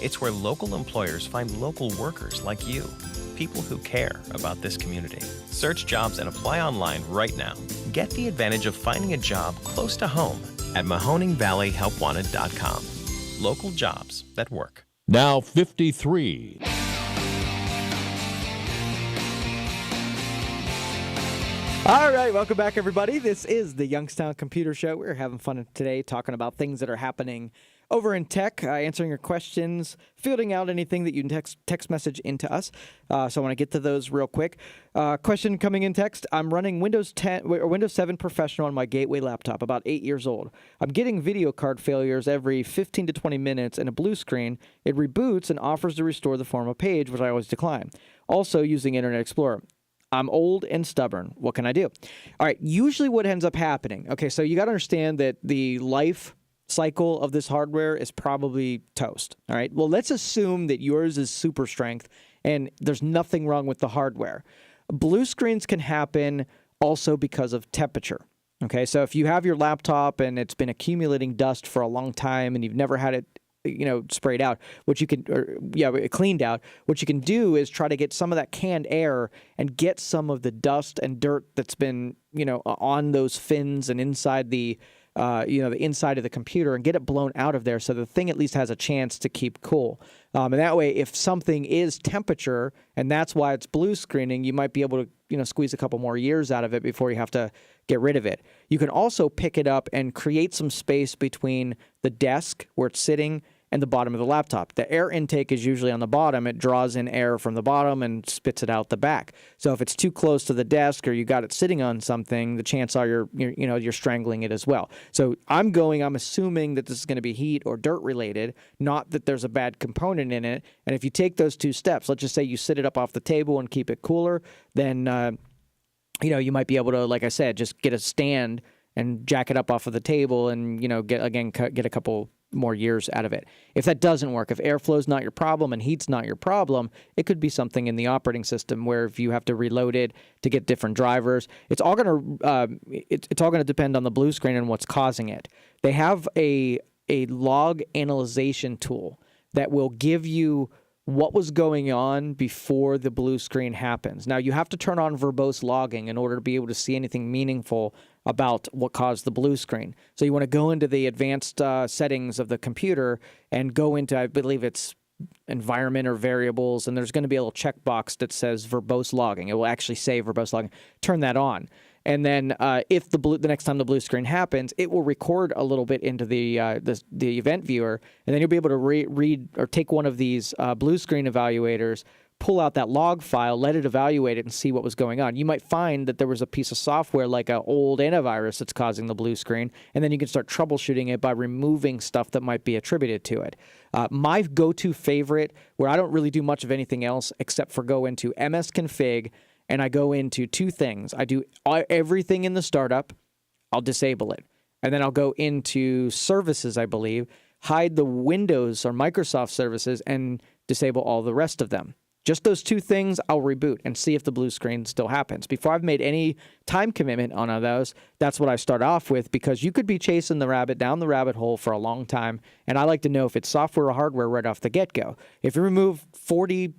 It's where local employers find local workers like you, people who care about this community. Search jobs and apply online right now. Get the advantage of finding a job close to home at MahoningValleyHelpWanted.com. Local jobs that work. Now 53. All right, welcome back, everybody. This is the Youngstown Computer Show. We're having fun today talking about things that are happening over in tech, answering your questions, fielding out anything that you can text message into us. So I want to get to those real quick. Question coming in text. I'm running Windows 10 or Windows 7 Professional on my Gateway laptop, about 8 years old. I'm getting video card failures every 15 to 20 minutes and a blue screen. It reboots and offers to restore the former page, which I always decline. Also using Internet Explorer. I'm old and stubborn. What can I do? All right, usually what ends up happening. Okay, so you got to understand that the life cycle of this hardware is probably toast. All right, well, let's assume that yours is super strength and there's nothing wrong with the hardware. Blue screens can happen also because of temperature. Okay, so if you have your laptop and it's been accumulating dust for a long time and you've never had it sprayed out. Cleaned out. What you can do is try to get some of that canned air and get some of the dust and dirt that's been on those fins and inside the inside of the computer, and get it blown out of there so the thing at least has a chance to keep cool. And that way, if something is temperature and that's why it's blue screening, you might be able to squeeze a couple more years out of it before you have to get rid of it. You can also pick it up and create some space between the desk where it's sitting and the bottom of the laptop. The air intake is usually on the bottom. It draws in air from the bottom and spits it out the back. So if it's too close to the desk or you got it sitting on something, the chance are you're strangling it as well. So I'm assuming that this is going to be heat or dirt related, not that there's a bad component in it. And if you take those two steps, let's just say you sit it up off the table and keep it cooler, then you might be able to, like I said, just get a stand and jack it up off of the table and get a couple more years out of it. If that doesn't work, if airflow is not your problem and heat's not your problem, it could be something in the operating system where if you have to reload it to get different drivers, it's all going to depend on the blue screen and what's causing it. They have a log analyzation tool that will give you what was going on before the blue screen happens. Now, you have to turn on verbose logging in order to be able to see anything meaningful about what caused the blue screen. So you want to go into the advanced settings of the computer and go into, I believe it's environment or variables, and there's going to be a little checkbox that says verbose logging. It will actually say verbose logging. Turn that on. And then if the next time the blue screen happens, it will record a little bit into the event viewer, and then you'll be able to read or take one of these blue screen evaluators, pull out that log file, let it evaluate it, and see what was going on. You might find that there was a piece of software like an old antivirus that's causing the blue screen, and then you can start troubleshooting it by removing stuff that might be attributed to it. My go-to favorite, where I don't really do much of anything else except for go into MS-config, and I go into two things. I do everything in the startup. I'll disable it. And then I'll go into services, I believe, hide the Windows or Microsoft services, and disable all the rest of them. Just those two things, I'll reboot and see if the blue screen still happens. Before I've made any time commitment on those, that's what I start off with, because you could be chasing the rabbit down the rabbit hole for a long time, and I like to know if it's software or hardware right off the get-go. If you remove 40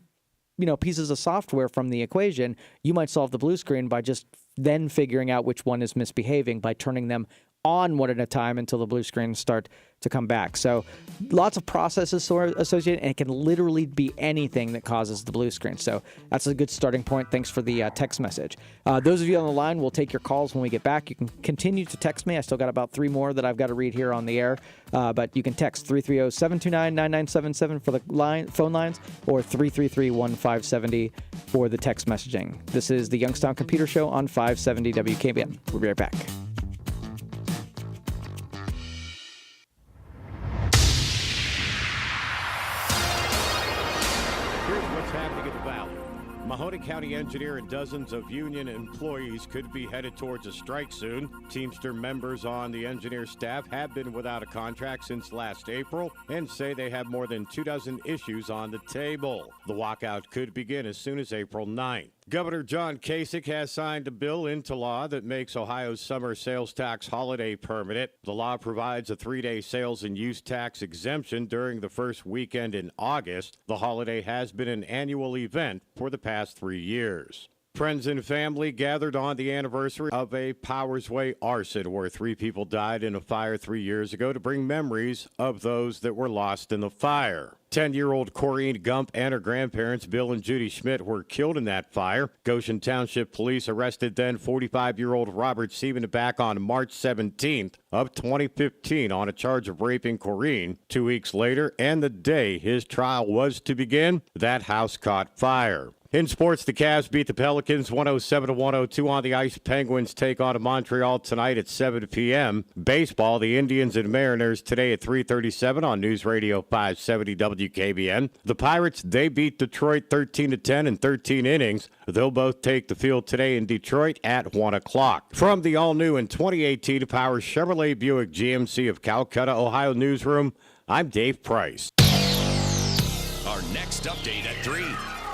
pieces of software from the equation, you might solve the blue screen by just then figuring out which one is misbehaving by turning them on one at a time until the blue screens start to come back. So lots of processes associated, and it can literally be anything that causes the blue screen. So that's a good starting point. Thanks for the text message. Those of you on the line, we'll take your calls when we get back. You can continue to text me. I still got about 3 more that I've got to read here on the air. But you can text 330-729-9977 for the phone lines, or 333-1570 for the text messaging. This is the Youngstown Computer Show on 570 WKBN. We'll be right back. Mahoney County engineer and dozens of union employees could be headed towards a strike soon. Teamster members on the engineer staff have been without a contract since last April and say they have more than 24 issues on the table. The walkout could begin as soon as April 9th. Governor John Kasich has signed a bill into law that makes Ohio's summer sales tax holiday permanent. The law provides a 3-day sales and use tax exemption during the first weekend in August. The holiday has been an annual event for the past 3 years. Friends and family gathered on the anniversary of a Powers Way arson where 3 people died in a fire 3 years ago to bring memories of those that were lost in the fire. 10-year-old Corrine Gump and her grandparents, Bill and Judy Schmidt, were killed in that fire. Goshen Township Police arrested then 45-year-old Robert Seaman back on March 17th of 2015 on a charge of raping Corrine. 2 weeks later, and the day his trial was to begin, that house caught fire. In sports, the Cavs beat the Pelicans 107-102 on the ice. Penguins take on Montreal tonight at 7 p.m. Baseball, the Indians and Mariners today at 3:37 on News Radio 570 WKBN. The Pirates, they beat Detroit 13-10 in 13 innings. They'll both take the field today in Detroit at 1 o'clock. From the all-new and 2018 Power Chevrolet Buick GMC of Calcutta, Ohio newsroom, I'm Dave Price. Our next update at 3.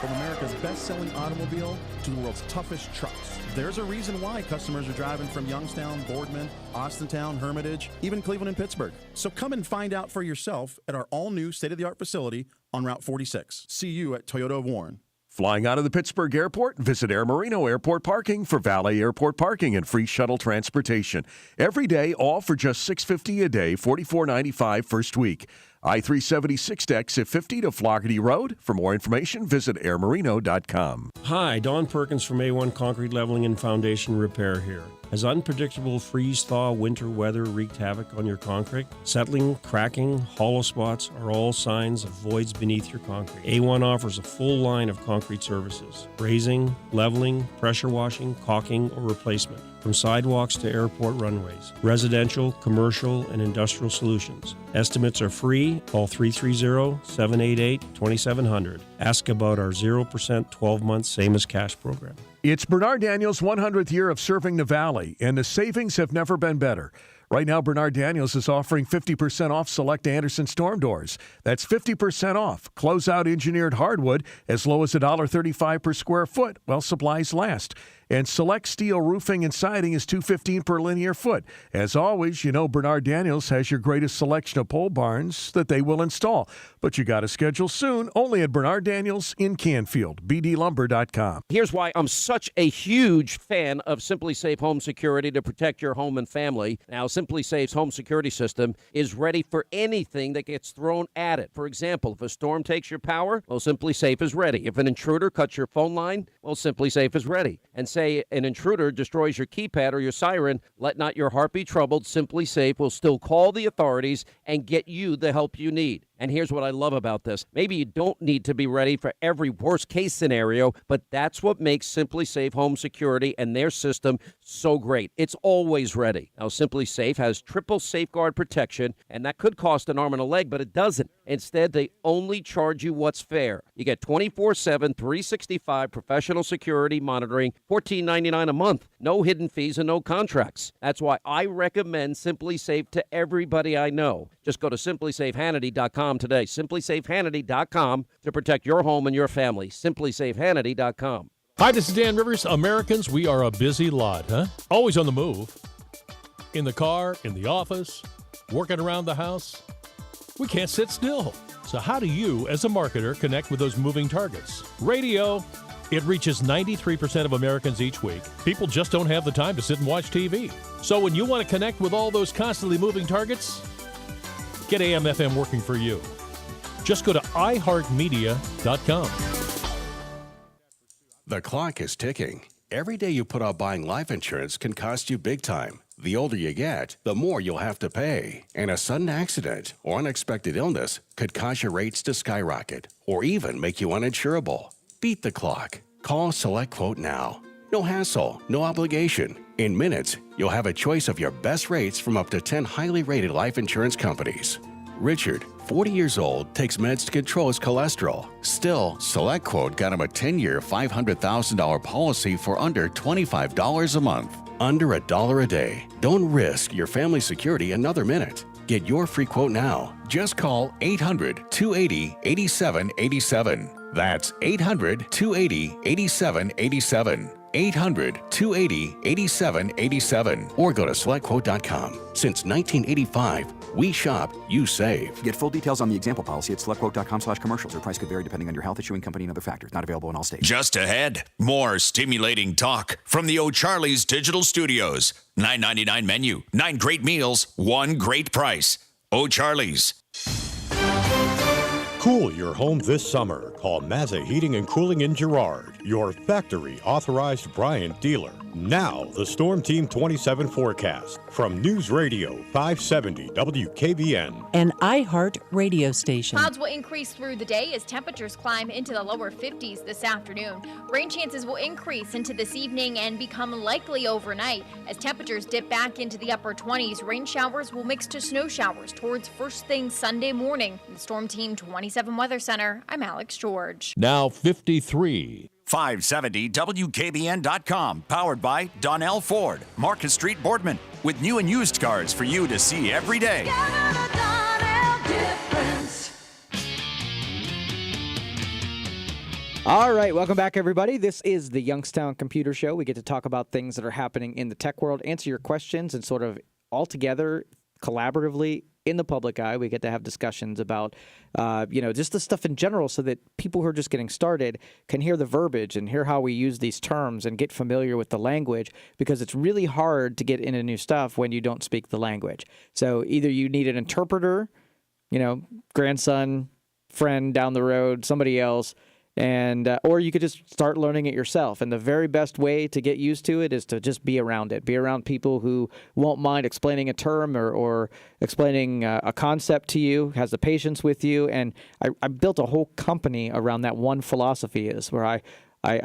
From America's best-selling automobile to the world's toughest trucks, there's a reason why customers are driving from Youngstown, Boardman, Austintown, Hermitage, even Cleveland and Pittsburgh. So come and find out for yourself at our all-new state-of-the-art facility on Route 46. See you at Toyota of Warren. Flying out of the Pittsburgh airport, visit Air Marino Airport Parking for valet airport parking and free shuttle transportation. Every day, all for just $6.50 a day, $44.95 first week. I-376 exit 50 to Floggerty Road. For more information, visit airmarino.com. Hi, Don Perkins from A1 Concrete Leveling and Foundation Repair here. Has unpredictable freeze-thaw winter weather wreaked havoc on your concrete? Settling, cracking, hollow spots are all signs of voids beneath your concrete. A1 offers a full line of concrete services: raising, leveling, pressure washing, caulking, or replacement. From sidewalks to airport runways, residential, commercial, and industrial solutions. Estimates are free. Call 330-788-2700. Ask about our 0% 12-month same-as-cash program. It's Bernard Daniels' 100th year of serving the Valley, and the savings have never been better. Right now, Bernard Daniels is offering 50% off select Anderson storm doors. That's 50% off. Closeout engineered hardwood as low as $1.35 per square foot while supplies last. And select steel roofing and siding is $2.15 per linear foot. As always, you know Bernard Daniels has your greatest selection of pole barns that they will install. But you got to schedule soon, only at Bernard Daniels in Canfield, bdlumber.com. Here's why I'm such a huge fan of Simply Safe Home Security to protect your home and family. Now, Simply Safe's home security system is ready for anything that gets thrown at it. For example, if a storm takes your power, well, Simply Safe is ready. If an intruder cuts your phone line, well, Simply Safe is ready. And say an intruder destroys your keypad or your siren, let not your heart be troubled. Simply Safe will still call the authorities and get you the help you need. And here's what I love about this. Maybe you don't need to be ready for every worst-case scenario, but that's what makes Simply Safe Home Security and their system so great. It's always ready. Now, Simply Safe has triple safeguard protection, and that could cost an arm and a leg, but it doesn't. Instead, they only charge you what's fair. You get 24/7, 365 professional security monitoring, $14.99 a month, no hidden fees and no contracts. That's why I recommend Simply Safe to everybody I know. Just go to simplysafehannity.com today. simplysafehannity.com to protect your home and your family. simplysafehannity.com. Hi, this is Dan Rivers. Americans, we are a busy lot, huh? Always on the move. In the car, in the office, working around the house. We can't sit still. So how do you, as a marketer, connect with those moving targets? Radio. It reaches 93% of Americans each week. People just don't have the time to sit and watch TV. So when you want to connect with all those constantly moving targets, get AM/FM working for you. Just go to iHeartMedia.com. The clock is ticking. Every day you put off buying life insurance can cost you big time. The older you get, the more you'll have to pay. And a sudden accident or unexpected illness could cause your rates to skyrocket or even make you uninsurable. Beat the clock. Call SelectQuote now. No hassle, no obligation. In minutes, you'll have a choice of your best rates from up to 10 highly rated life insurance companies. Richard, 40 years old, takes meds to control his cholesterol. Still, SelectQuote got him a 10-year, $500,000 policy for under $25 a month. Under $1 a day. Don't risk your family security another minute. Get your free quote now. Just call 800-280-8787. That's 800-280-8787. 800-280-8787. Or go to SelectQuote.com. Since 1985, we shop, you save. Get full details on the example policy at SelectQuote.com/commercials. Or price could vary depending on your health, issuing company, and other factors. Not available in all states. Just ahead, more stimulating talk from the O'Charley's Digital Studios. $9.99 menu, 9 great meals, 1 great price. O'Charley's. Cool your home this summer. Call Mazza Heating and Cooling in Girard, your factory authorized Bryant dealer. Now, the Storm Team 27 forecast from News Radio 570 WKBN. An iHeart radio station. Clouds will increase through the day as temperatures climb into the lower 50s this afternoon. Rain chances will increase into this evening and become likely overnight. As temperatures dip back into the upper 20s, rain showers will mix to snow showers towards first thing Sunday morning. In the Storm Team 27 Weather Center, I'm Alex George. Now 53. 570 WKBN.com, powered by Donnell Ford, Market Street, Boardman, with new and used cars for you to see every day. All right, welcome back, everybody. This is the Youngstown Computer Show. We get to talk about things that are happening in the tech world, answer your questions, and sort of all together, collaboratively, in the public eye. We get to have discussions about, just the stuff in general so that people who are just getting started can hear the verbiage and hear how we use these terms and get familiar with the language, because it's really hard to get into new stuff when you don't speak the language. So either you need an interpreter, grandson, friend down the road, somebody else, and or you could just start learning it yourself. And the very best way to get used to it is to just be around it. Be around people who won't mind explaining a term or explaining a concept to you, has the patience with you. And I built a whole company around that one philosophy, is where I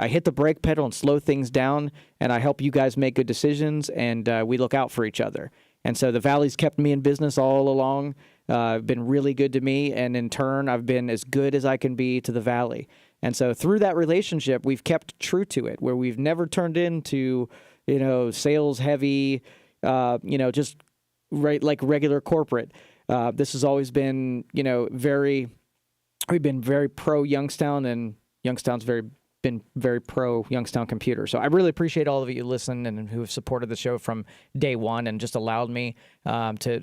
hit the brake pedal and slow things down, and I help you guys make good decisions, and we look out for each other. And so the Valley's kept me in business all along, been really good to me, and in turn, I've been as good as I can be to the Valley. And so through that relationship, we've kept true to it, where we've never turned into, sales heavy, just like regular corporate. This has always been, we've been very pro Youngstown, and Youngstown's been very pro Youngstown Computer. So I really appreciate all of you who listen and who have supported the show from day one and just allowed me to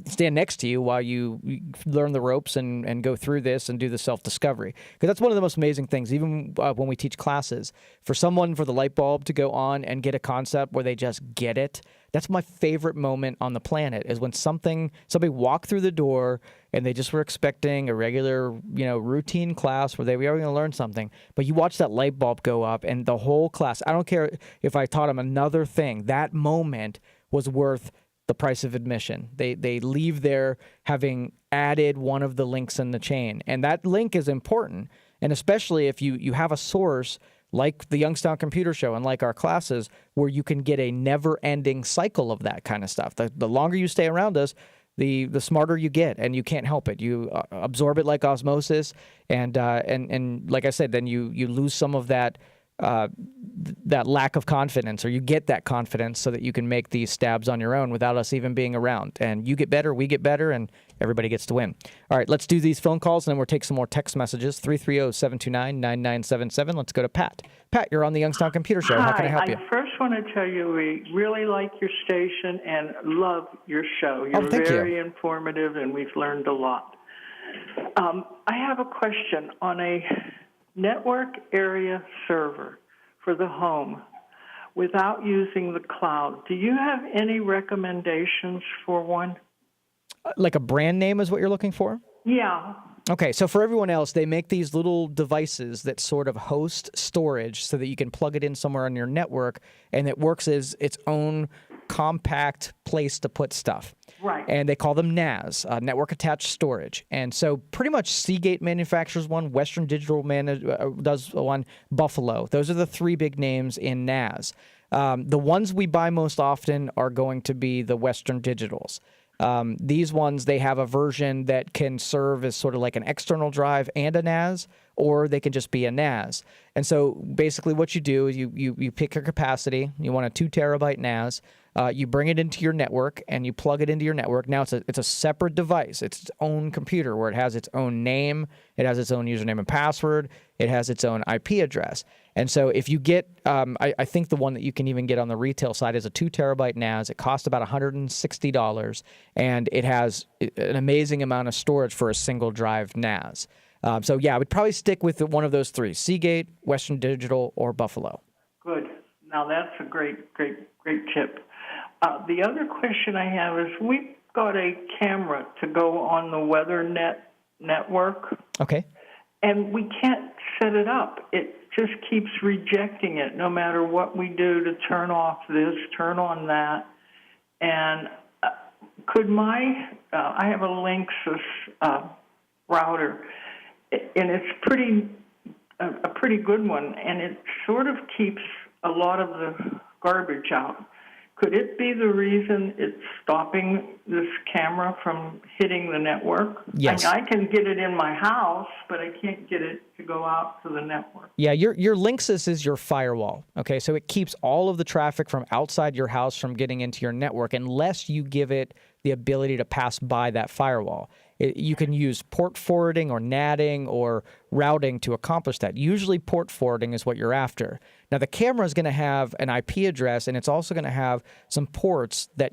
stand next to you while you learn the ropes and go through this and do the self-discovery. Because that's one of the most amazing things, even when we teach classes. For the light bulb to go on and get a concept where they just get it, that's my favorite moment on the planet, is when somebody walked through the door and they just were expecting a regular, routine class where we are going to learn something. But you watch that light bulb go up, and the whole class, I don't care if I taught them another thing, that moment was worth the price of admission. They leave there having added one of the links in the chain. And that link is important. And especially if you have a source like the Youngstown Computer Show and like our classes, where you can get a never-ending cycle of that kind of stuff. The longer you stay around us, the smarter you get, and you can't help it. You absorb it like osmosis, and like I said, then you lose some of that lack of confidence, or you get that confidence so that you can make these stabs on your own without us even being around. And you get better, we get better, and everybody gets to win. All right, let's do these phone calls, and then we'll take some more text messages. 330-729-9977. Let's go to Pat. Pat, you're on the Youngstown Computer Show. How can I help you? I first want to tell you we really like your station and love your show. You're very informative, and we've learned a lot. I have a question on a network area server for the home without using the cloud. Do you have any recommendations for one? Like a brand name is what you're looking for? Yeah. Okay, so for everyone else, they make these little devices that sort of host storage so that you can plug it in somewhere on your network, and it works as its own compact place to put stuff. Right. And they call them NAS, Network Attached Storage. And so pretty much Seagate manufactures one, Western Digital does one, Buffalo. Those are the three big names in NAS. The ones we buy most often are going to be the Western Digitals. These ones, they have a version that can serve as sort of like an external drive and a NAS, or they can just be a NAS. And so basically what you do is you pick your capacity. You want a 2 terabyte NAS. You bring it into your network and you plug it into your network. Now it's a separate device. It's its own computer where it has its own name. It has its own username and password. It has its own IP address. And so if you get, I think the one that you can even get on the retail side is a 2 terabyte NAS. It costs about $160, and it has an amazing amount of storage for a single drive NAS. So yeah, I would probably stick with one of those three: Seagate, Western Digital, or Buffalo. Good. Now that's a great tip. The other question I have is we've got a camera to go on the WeatherNet network. Okay. And we can't set it up. It just keeps rejecting it no matter what we do to turn off this, turn on that. And could I have a Linksys router, and it's a pretty good one, and it sort of keeps a lot of the garbage out. Could it be the reason it's stopping this camera from hitting the network? Yes. I can get it in my house, but I can't get it to go out to the network. Yeah, your Linksys is your firewall. Okay, so it keeps all of the traffic from outside your house from getting into your network unless you give it the ability to pass by that firewall. You can use port forwarding or NATing or routing to accomplish that. Usually port forwarding is what you're after. Now, the camera is going to have an IP address, and it's also going to have some ports that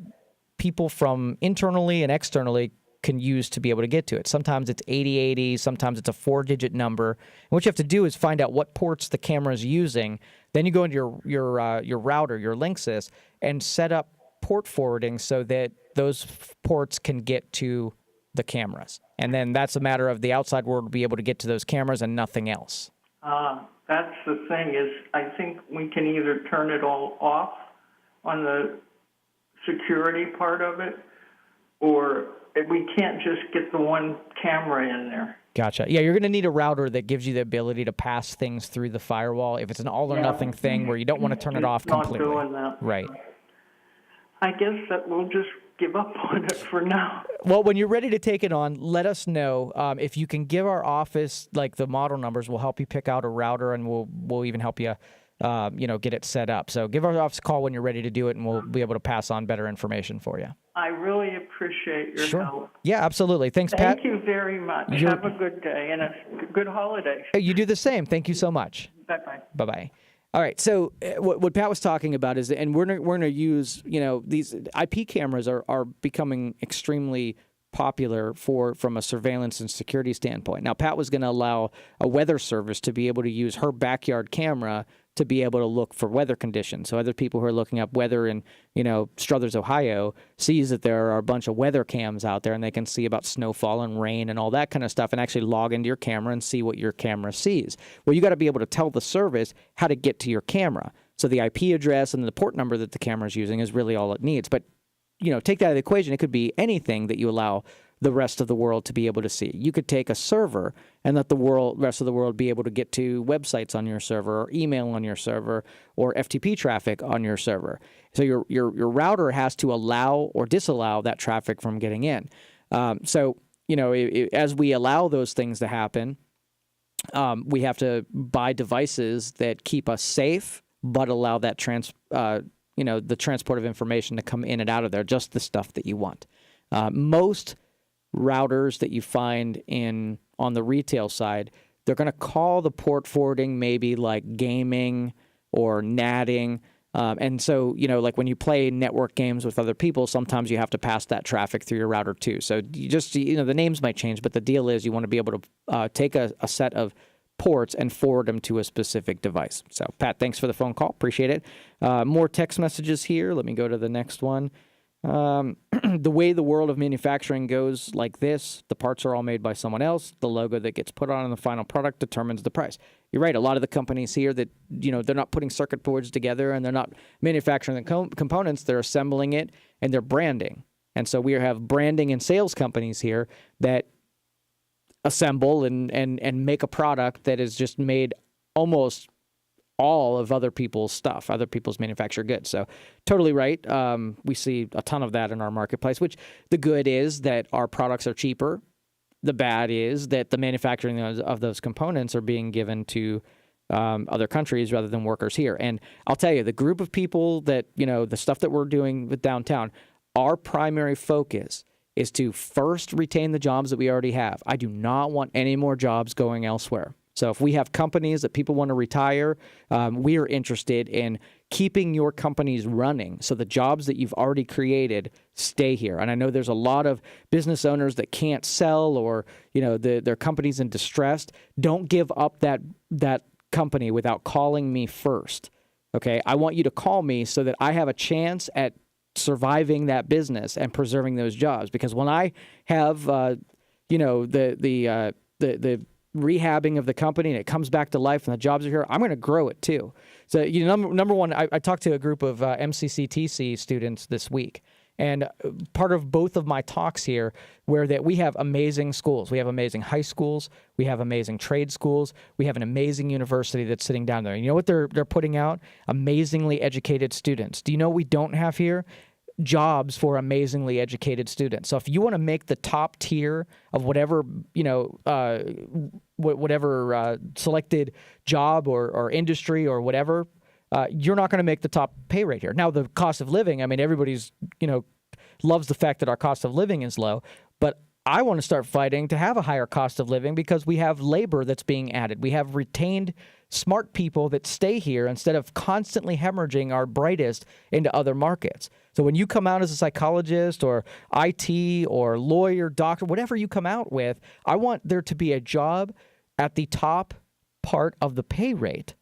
people from internally and externally can use to be able to get to it. Sometimes it's 8080, sometimes it's a 4-digit number. And what you have to do is find out what ports the camera is using. Then you go into your router, your Linksys, and set up port forwarding so that those ports can get to the cameras. And then that's a matter of the outside world will be able to get to those cameras and nothing else. That's the thing is I think we can either turn it all off on the security part of it, or we can't just get the one camera in there. Gotcha. Yeah, you're going to need a router that gives you the ability to pass things through the firewall if it's an all-or-nothing thing where you don't want to turn it off completely. Not doing that. Right. I guess that we'll just give up on it for now. Well, when you're ready to take it on, let us know. If you can give our office like the model numbers, we'll help you pick out a router, and we'll even help you, get it set up. So give our office a call when you're ready to do it, and we'll be able to pass on better information for you. I really appreciate your help. Yeah, absolutely. Thanks, Pat. Thank you very much. Have a good day and a good holiday. You do the same. Thank you so much. Bye-bye. Bye-bye. All right, so what Pat was talking about is, and we're going to use, these IP cameras are becoming extremely popular from a surveillance and security standpoint. Now, Pat was going to allow a weather service to be able to use her backyard camera to be able to look for weather conditions. So other people who are looking up weather in, Struthers, Ohio, sees that there are a bunch of weather cams out there, and they can see about snowfall and rain and all that kind of stuff, and actually log into your camera and see what your camera sees. Well, you got to be able to tell the service how to get to your camera. So the IP address and the port number that the camera is using is really all it needs. But, take that out of the equation. It could be anything that you allow the rest of the world to be able to see. You could take a server and let the rest of the world be able to get to websites on your server, or email on your server, or FTP traffic on your server. So your router has to allow or disallow that traffic from getting in. As we allow those things to happen, we have to buy devices that keep us safe, but allow that the transport of information to come in and out of there, just the stuff that you want. Most routers that you find on the retail side, they're going to call the port forwarding maybe like gaming or NATing. And so, like when you play network games with other people, sometimes you have to pass that traffic through your router too. So you just, the names might change, but the deal is you want to be able to take a set of ports and forward them to a specific device. So, Pat, thanks for the phone call. Appreciate it. More text messages here. Let me go to the next one. The way the world of manufacturing goes like this, the parts are all made by someone else. The logo that gets put on the final product determines the price. You're right. A lot of the companies here that, they're not putting circuit boards together and they're not manufacturing the components. They're assembling it and they're branding. And so we have branding and sales companies here that assemble and make a product that is just made almost all of other people's stuff, other people's manufactured goods. So totally right. We see a ton of that in our marketplace, which the good is that our products are cheaper. The bad is that the manufacturing of those components are being given to other countries rather than workers here. And I'll tell you, the group of people that, the stuff that we're doing with downtown, our primary focus is to first retain the jobs that we already have. I do not want any more jobs going elsewhere. So if we have companies that people want to retire, we are interested in keeping your companies running so the jobs that you've already created stay here. And I know there's a lot of business owners that can't sell or, their company's in distress. Don't give up that company without calling me first. Okay? I want you to call me so that I have a chance at surviving that business and preserving those jobs. Because when I have, the rehabbing of the company and it comes back to life and the jobs are here, I'm going to grow it too. So, number one, I talked to a group of MCCTC students this week. And part of both of my talks here were that we have amazing schools. We have amazing high schools. We have amazing trade schools. We have an amazing university that's sitting down there. And you know what they're putting out? Amazingly educated students. Do you know what we don't have here? Jobs for amazingly educated students. So if you want to make the top tier of whatever, whatever selected job or industry or whatever, you're not going to make the top pay rate here. Now, the cost of living, everybody's, loves the fact that our cost of living is low, but I want to start fighting to have a higher cost of living because we have labor that's being added. We have retained smart people that stay here instead of constantly hemorrhaging our brightest into other markets. So when you come out as a psychologist or IT or lawyer, doctor, whatever you come out with, I want there to be a job at the top part of the pay rate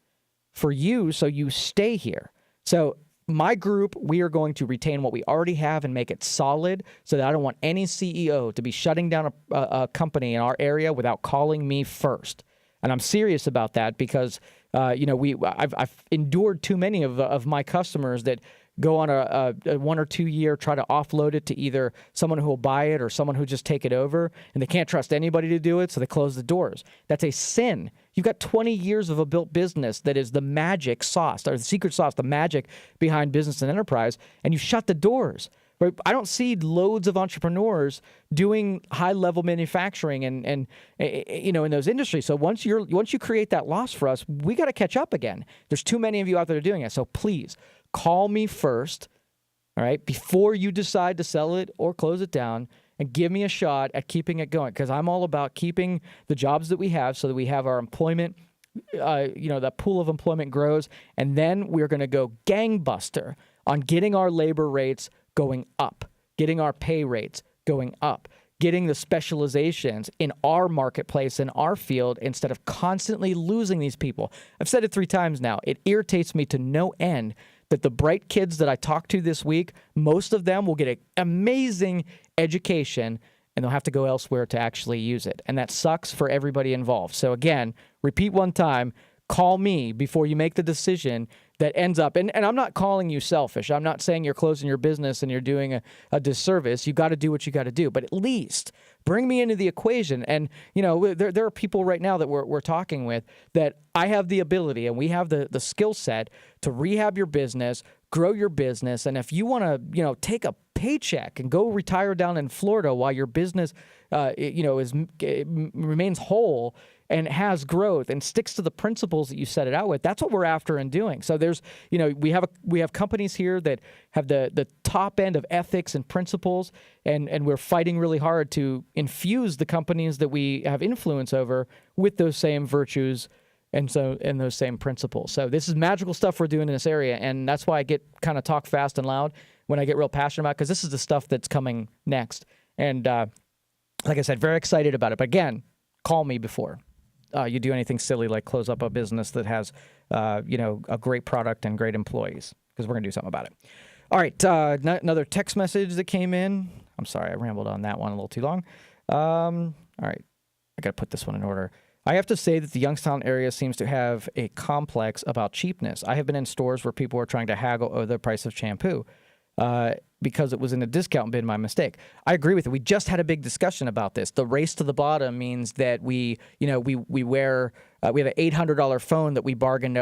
for you so you stay here. So my group, we are going to retain what we already have and make it solid so that I don't want any CEO to be shutting down a company in our area without calling me first. And I'm serious about that because, I've endured too many of my customers that go on a 1 or 2 year, try to offload it to either someone who will buy it or someone who just take it over, and they can't trust anybody to do it, so they close the doors. That's a sin. You've got 20 years of a built business that is the magic sauce, or the secret sauce, the magic behind business and enterprise, and you shut the doors. Right? I don't see loads of entrepreneurs doing high-level manufacturing and in those industries. So once you create that loss for us, we got to catch up again. There's too many of you out there doing it. So please call me first, all right, before you decide to sell it or close it down, and give me a shot at keeping it going, because I'm all about keeping the jobs that we have so that we have our employment, that pool of employment grows, and then we're going to go gangbuster on getting our labor rates going up, getting our pay rates going up, getting the specializations in our marketplace, in our field, instead of constantly losing these people. I've said it 3 times now. It irritates me to no end that the bright kids that I talked to this week, most of them will get an amazing education and they'll have to go elsewhere to actually use it. And that sucks for everybody involved. So again, repeat one time, call me before you make the decision that ends up, and I'm not calling you selfish. I'm not saying you're closing your business and you're doing a disservice. You got to do what you got to do, but at least bring me into the equation. And, there are people right now that we're talking with that I have the ability and we have the skill set to rehab your business, grow your business. And if you want to, take a paycheck and go retire down in Florida while your business, remains whole and has growth and sticks to the principles that you set it out with, that's what we're after and doing. So there's, we have companies here that have the top end of ethics and principles, and we're fighting really hard to infuse the companies that we have influence over with those same virtues and those same principles. So this is magical stuff we're doing in this area, and that's why I get kind of talk fast and loud when I get real passionate about it, because this is the stuff that's coming next. And like I said, very excited about it. But again, call me before you do anything silly like close up a business that has, a great product and great employees, because we're going to do something about it. All right, another text message that came in. I'm sorry, I rambled on that one a little too long. All right, I got to put this one in order. I have to say that the Youngstown area seems to have a complex about cheapness. I have been in stores where people were trying to haggle over the price of shampoo because it was in a discount bin by mistake. I agree with it. We just had a big discussion about this. The race to the bottom means that we have an $800 phone that we bargained,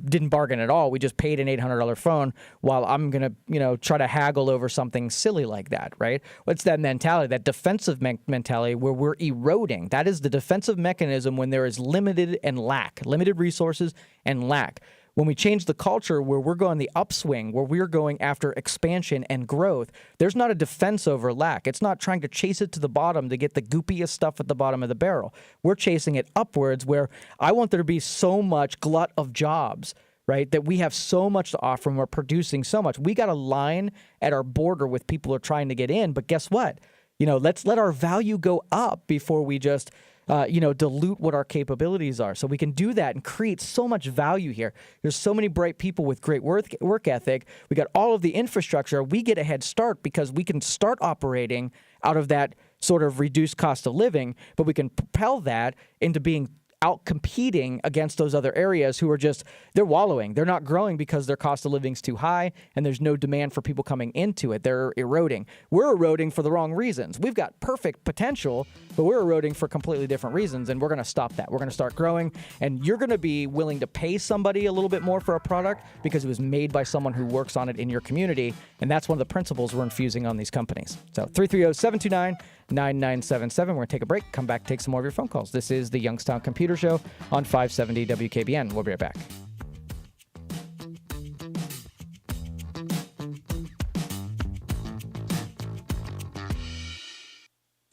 didn't bargain at all. We just paid an $800 phone while I'm going to, try to haggle over something silly like that, right? What's that mentality, that defensive mentality where we're eroding? That is the defensive mechanism when there is limited resources and lack. When we change the culture where we're going the upswing, where we're going after expansion and growth, there's not a defense over lack. It's not trying to chase it to the bottom to get the goopiest stuff at the bottom of the barrel. We're chasing it upwards where I want there to be so much glut of jobs, right, that we have so much to offer and we're producing so much. We got a line at our border with people who are trying to get in, but guess what? Let's let our value go up before we just dilute what our capabilities are. So we can do that and create so much value here. There's so many bright people with great work ethic. We got all of the infrastructure. We get a head start because we can start operating out of that sort of reduced cost of living, but we can propel that into being out competing against those other areas who are they're wallowing. They're not growing because their cost of living is too high and there's no demand for people coming into it. They're eroding. We're eroding for the wrong reasons. We've got perfect potential, but we're eroding for completely different reasons, and we're going to stop that. We're going to start growing, and you're going to be willing to pay somebody a little bit more for a product because it was made by someone who works on it in your community, and that's one of the principles we're infusing on these companies. So 330-729-9977. We're going to take a break, come back, take some more of your phone calls. This is the Youngstown Computer Show on 570 WKBN. We'll be right back.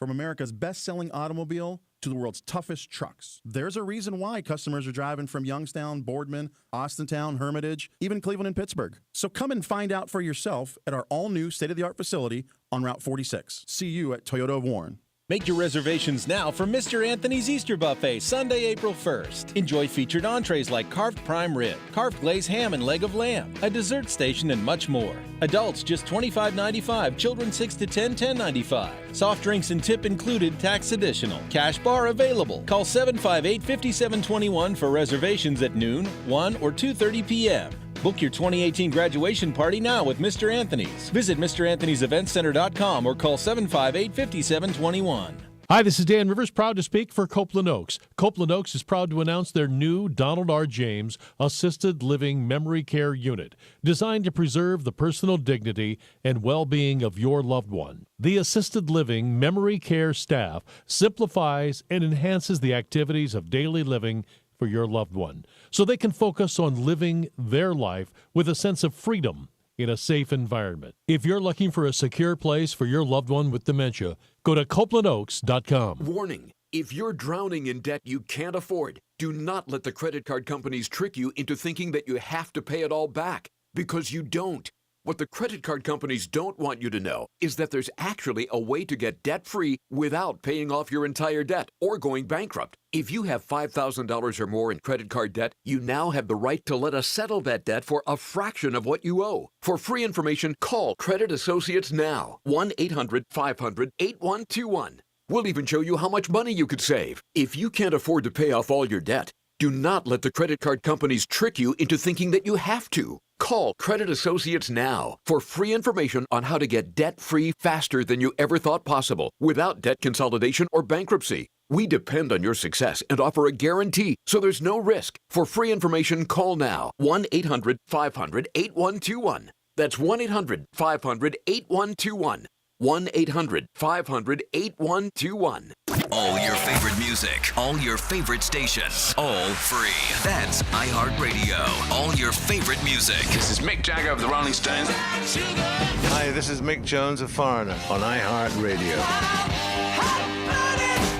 From America's best-selling automobile to the world's toughest trucks, there's a reason why customers are driving from Youngstown, Boardman, Austintown, Hermitage, even Cleveland and Pittsburgh. So come and find out for yourself at our all-new state-of-the-art facility on Route 46. See you at Toyota of Warren. Make your reservations now for Mr. Anthony's Easter Buffet, Sunday, April 1st. Enjoy featured entrees like carved prime rib, carved glazed ham and leg of lamb, a dessert station, and much more. Adults just $25.95, children 6 to 10, $10.95. Soft drinks and tip included, tax additional. Cash bar available. Call 758-5721 for reservations at noon, 1, or 2:30 p.m. Book your 2018 graduation party now with Mr. Anthony's. Visit MrAnthony'sEventCenter.com or call 758-5721. Hi, this is Dan Rivers, proud to speak for Copeland Oaks. Copeland Oaks is proud to announce their new Donald R. James Assisted Living Memory Care Unit, designed to preserve the personal dignity and well-being of your loved one. The Assisted Living Memory Care staff simplifies and enhances the activities of daily living for your loved one, so they can focus on living their life with a sense of freedom in a safe environment. If you're looking for a secure place for your loved one with dementia, go to CopelandOaks.com. Warning: if you're drowning in debt you can't afford, do not let the credit card companies trick you into thinking that you have to pay it all back, because you don't. What the credit card companies don't want you to know is that there's actually a way to get debt-free without paying off your entire debt or going bankrupt. If you have $5,000 or more in credit card debt, you now have the right to let us settle that debt for a fraction of what you owe. For free information, call Credit Associates now. 1-800-500-8121. We'll even show you how much money you could save. If you can't afford to pay off all your debt, do not let the credit card companies trick you into thinking that you have to. Call Credit Associates now for free information on how to get debt-free faster than you ever thought possible without debt consolidation or bankruptcy. We depend on your success and offer a guarantee, so there's no risk. For free information, call now. 1-800-500-8121. That's 1-800-500-8121. 1-800-500-8121. All your favorite music, all your favorite stations, all free. That's iHeartRadio. All your favorite music. This is Mick Jagger of the Rolling Stones. Hi, this is Mick Jones of Foreigner on iHeartRadio.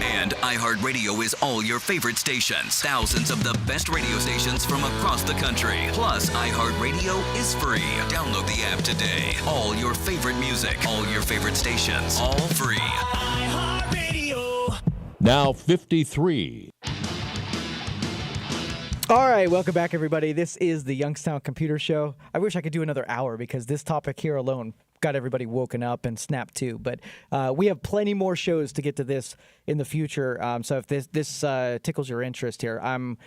And iHeartRadio is all your favorite stations. Thousands of the best radio stations from across the country. Plus, iHeartRadio is free. Download the app today. All your favorite music, all your favorite stations, all free. iHeartRadio. Now 53. All right, welcome back, everybody. This is the Youngstown Computer Show. I wish I could do another hour because this topic here alone got everybody woken up and snapped too. But we have plenty more shows to get to this in the future. So if this tickles your interest here, I'm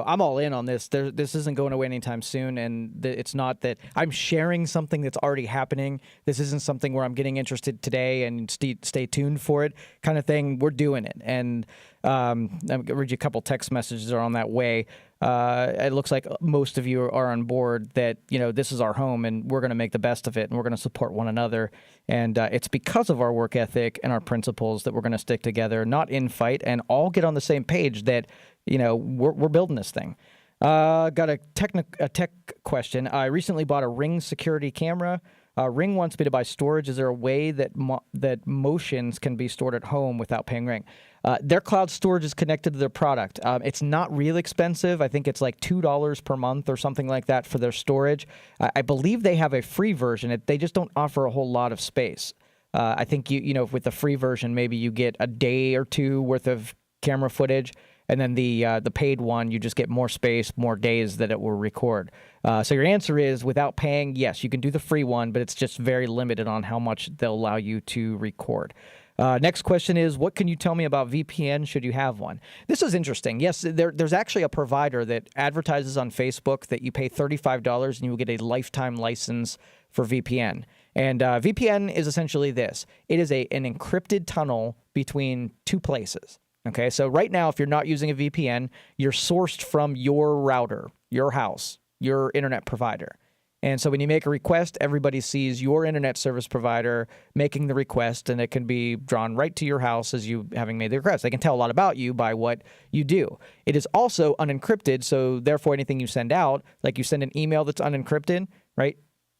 all in on this. This isn't going away anytime soon, and it's not that I'm sharing something that's already happening. This isn't something where I'm getting interested today and stay tuned for it kind of thing. We're doing it, and I'm going to read you a couple text messages that are on that way. It looks like most of you are on board that, this is our home and we're going to make the best of it and we're going to support one another. And it's because of our work ethic and our principles that we're going to stick together, not infight, and all get on the same page that, we're building this thing. Got a tech question. I recently bought a Ring security camera. Ring wants me to buy storage. Is there a way that that motions can be stored at home without paying Ring? Their cloud storage is connected to their product. It's not real expensive. I think it's like $2 per month or something like that for their storage. I believe they have a free version. They just don't offer a whole lot of space. I think with the free version, maybe you get a day or two worth of camera footage. And then the paid one, you just get more space, more days that it will record. So your answer is, without paying, yes, you can do the free one, but it's just very limited on how much they'll allow you to record. Next question is, what can you tell me about VPN should you have one? This is interesting. Yes, there's actually a provider that advertises on Facebook that you pay $35 and you will get a lifetime license for VPN. And VPN is essentially this. It is an encrypted tunnel between two places. Okay, so right now, if you're not using a VPN, you're sourced from your router, your house, your internet provider. And so when you make a request, everybody sees your internet service provider making the request, and it can be drawn right to your house as you having made the request. They can tell a lot about you by what you do. It is also unencrypted, so therefore anything you send out, like you send an email that's unencrypted, right?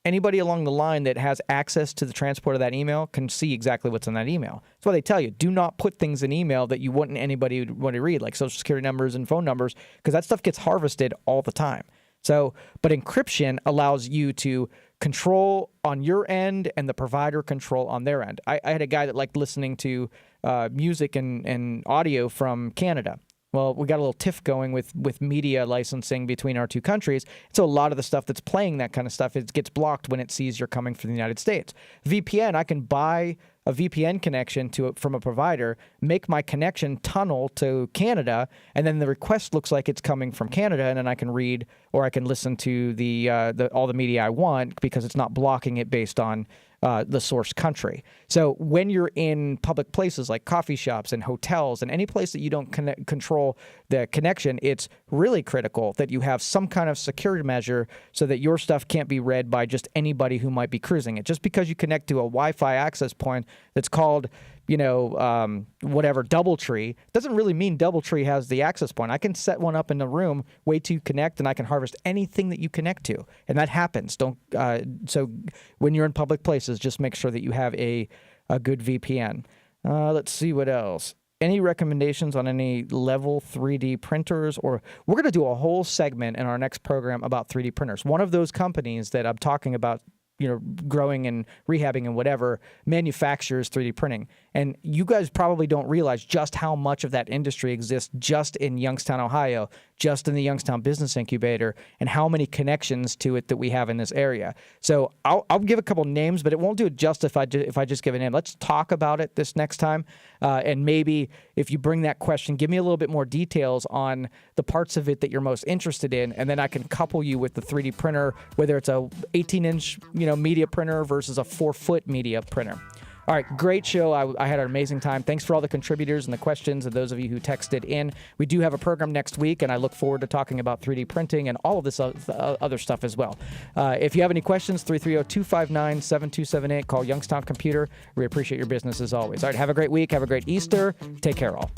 anybody along the line that has access to the transport of that email can see exactly what's in that email. That's why they tell you, do not put things in email that you wouldn't anybody would want to read, like social security numbers and phone numbers, because that stuff gets harvested all the time. So, but encryption allows you to control on your end and the provider control on their end. I had a guy that liked listening to music and audio from Canada. Well, we got a little tiff going with media licensing between our two countries. So a lot of the stuff that's playing that kind of stuff, it gets blocked when it sees you're coming from the United States. VPN, I can buy a VPN connection from a provider, make my connection tunnel to Canada, and then the request looks like it's coming from Canada, and then I can read or I can listen to all the media I want because it's not blocking it based on the source country. So when you're in public places like coffee shops and hotels and any place that you don't control the connection, it's really critical that you have some kind of security measure so that your stuff can't be read by just anybody who might be cruising it. Just because you connect to a Wi-Fi access point that's called whatever, DoubleTree, doesn't really mean DoubleTree has the access point. I can set one up in the room, wait till you connect, and I can harvest anything that you connect to. And that happens. So when you're in public places, just make sure that you have a good VPN. Let's see what else. Any recommendations on any level 3D printers? Or we're going to do a whole segment in our next program about 3D printers. One of those companies that I'm talking about, growing and rehabbing and whatever, manufactures 3D printing. And you guys probably don't realize just how much of that industry exists just in Youngstown, Ohio, just in the Youngstown Business Incubator, and how many connections to it that we have in this area. So I'll give a couple names, but it won't do it just if I just give a name. Let's talk about it this next time. And maybe if you bring that question, give me a little bit more details on the parts of it that you're most interested in, and then I can couple you with the 3D printer, whether it's a 18-inch media printer versus a 4-foot media printer. All right, great show. I had an amazing time. Thanks for all the contributors and the questions and those of you who texted in. We do have a program next week, and I look forward to talking about 3D printing and all of this other stuff as well. If you have any questions, 330-259-7278. Call Youngstown Computer. We appreciate your business as always. All right, have a great week. Have a great Easter. Take care, all.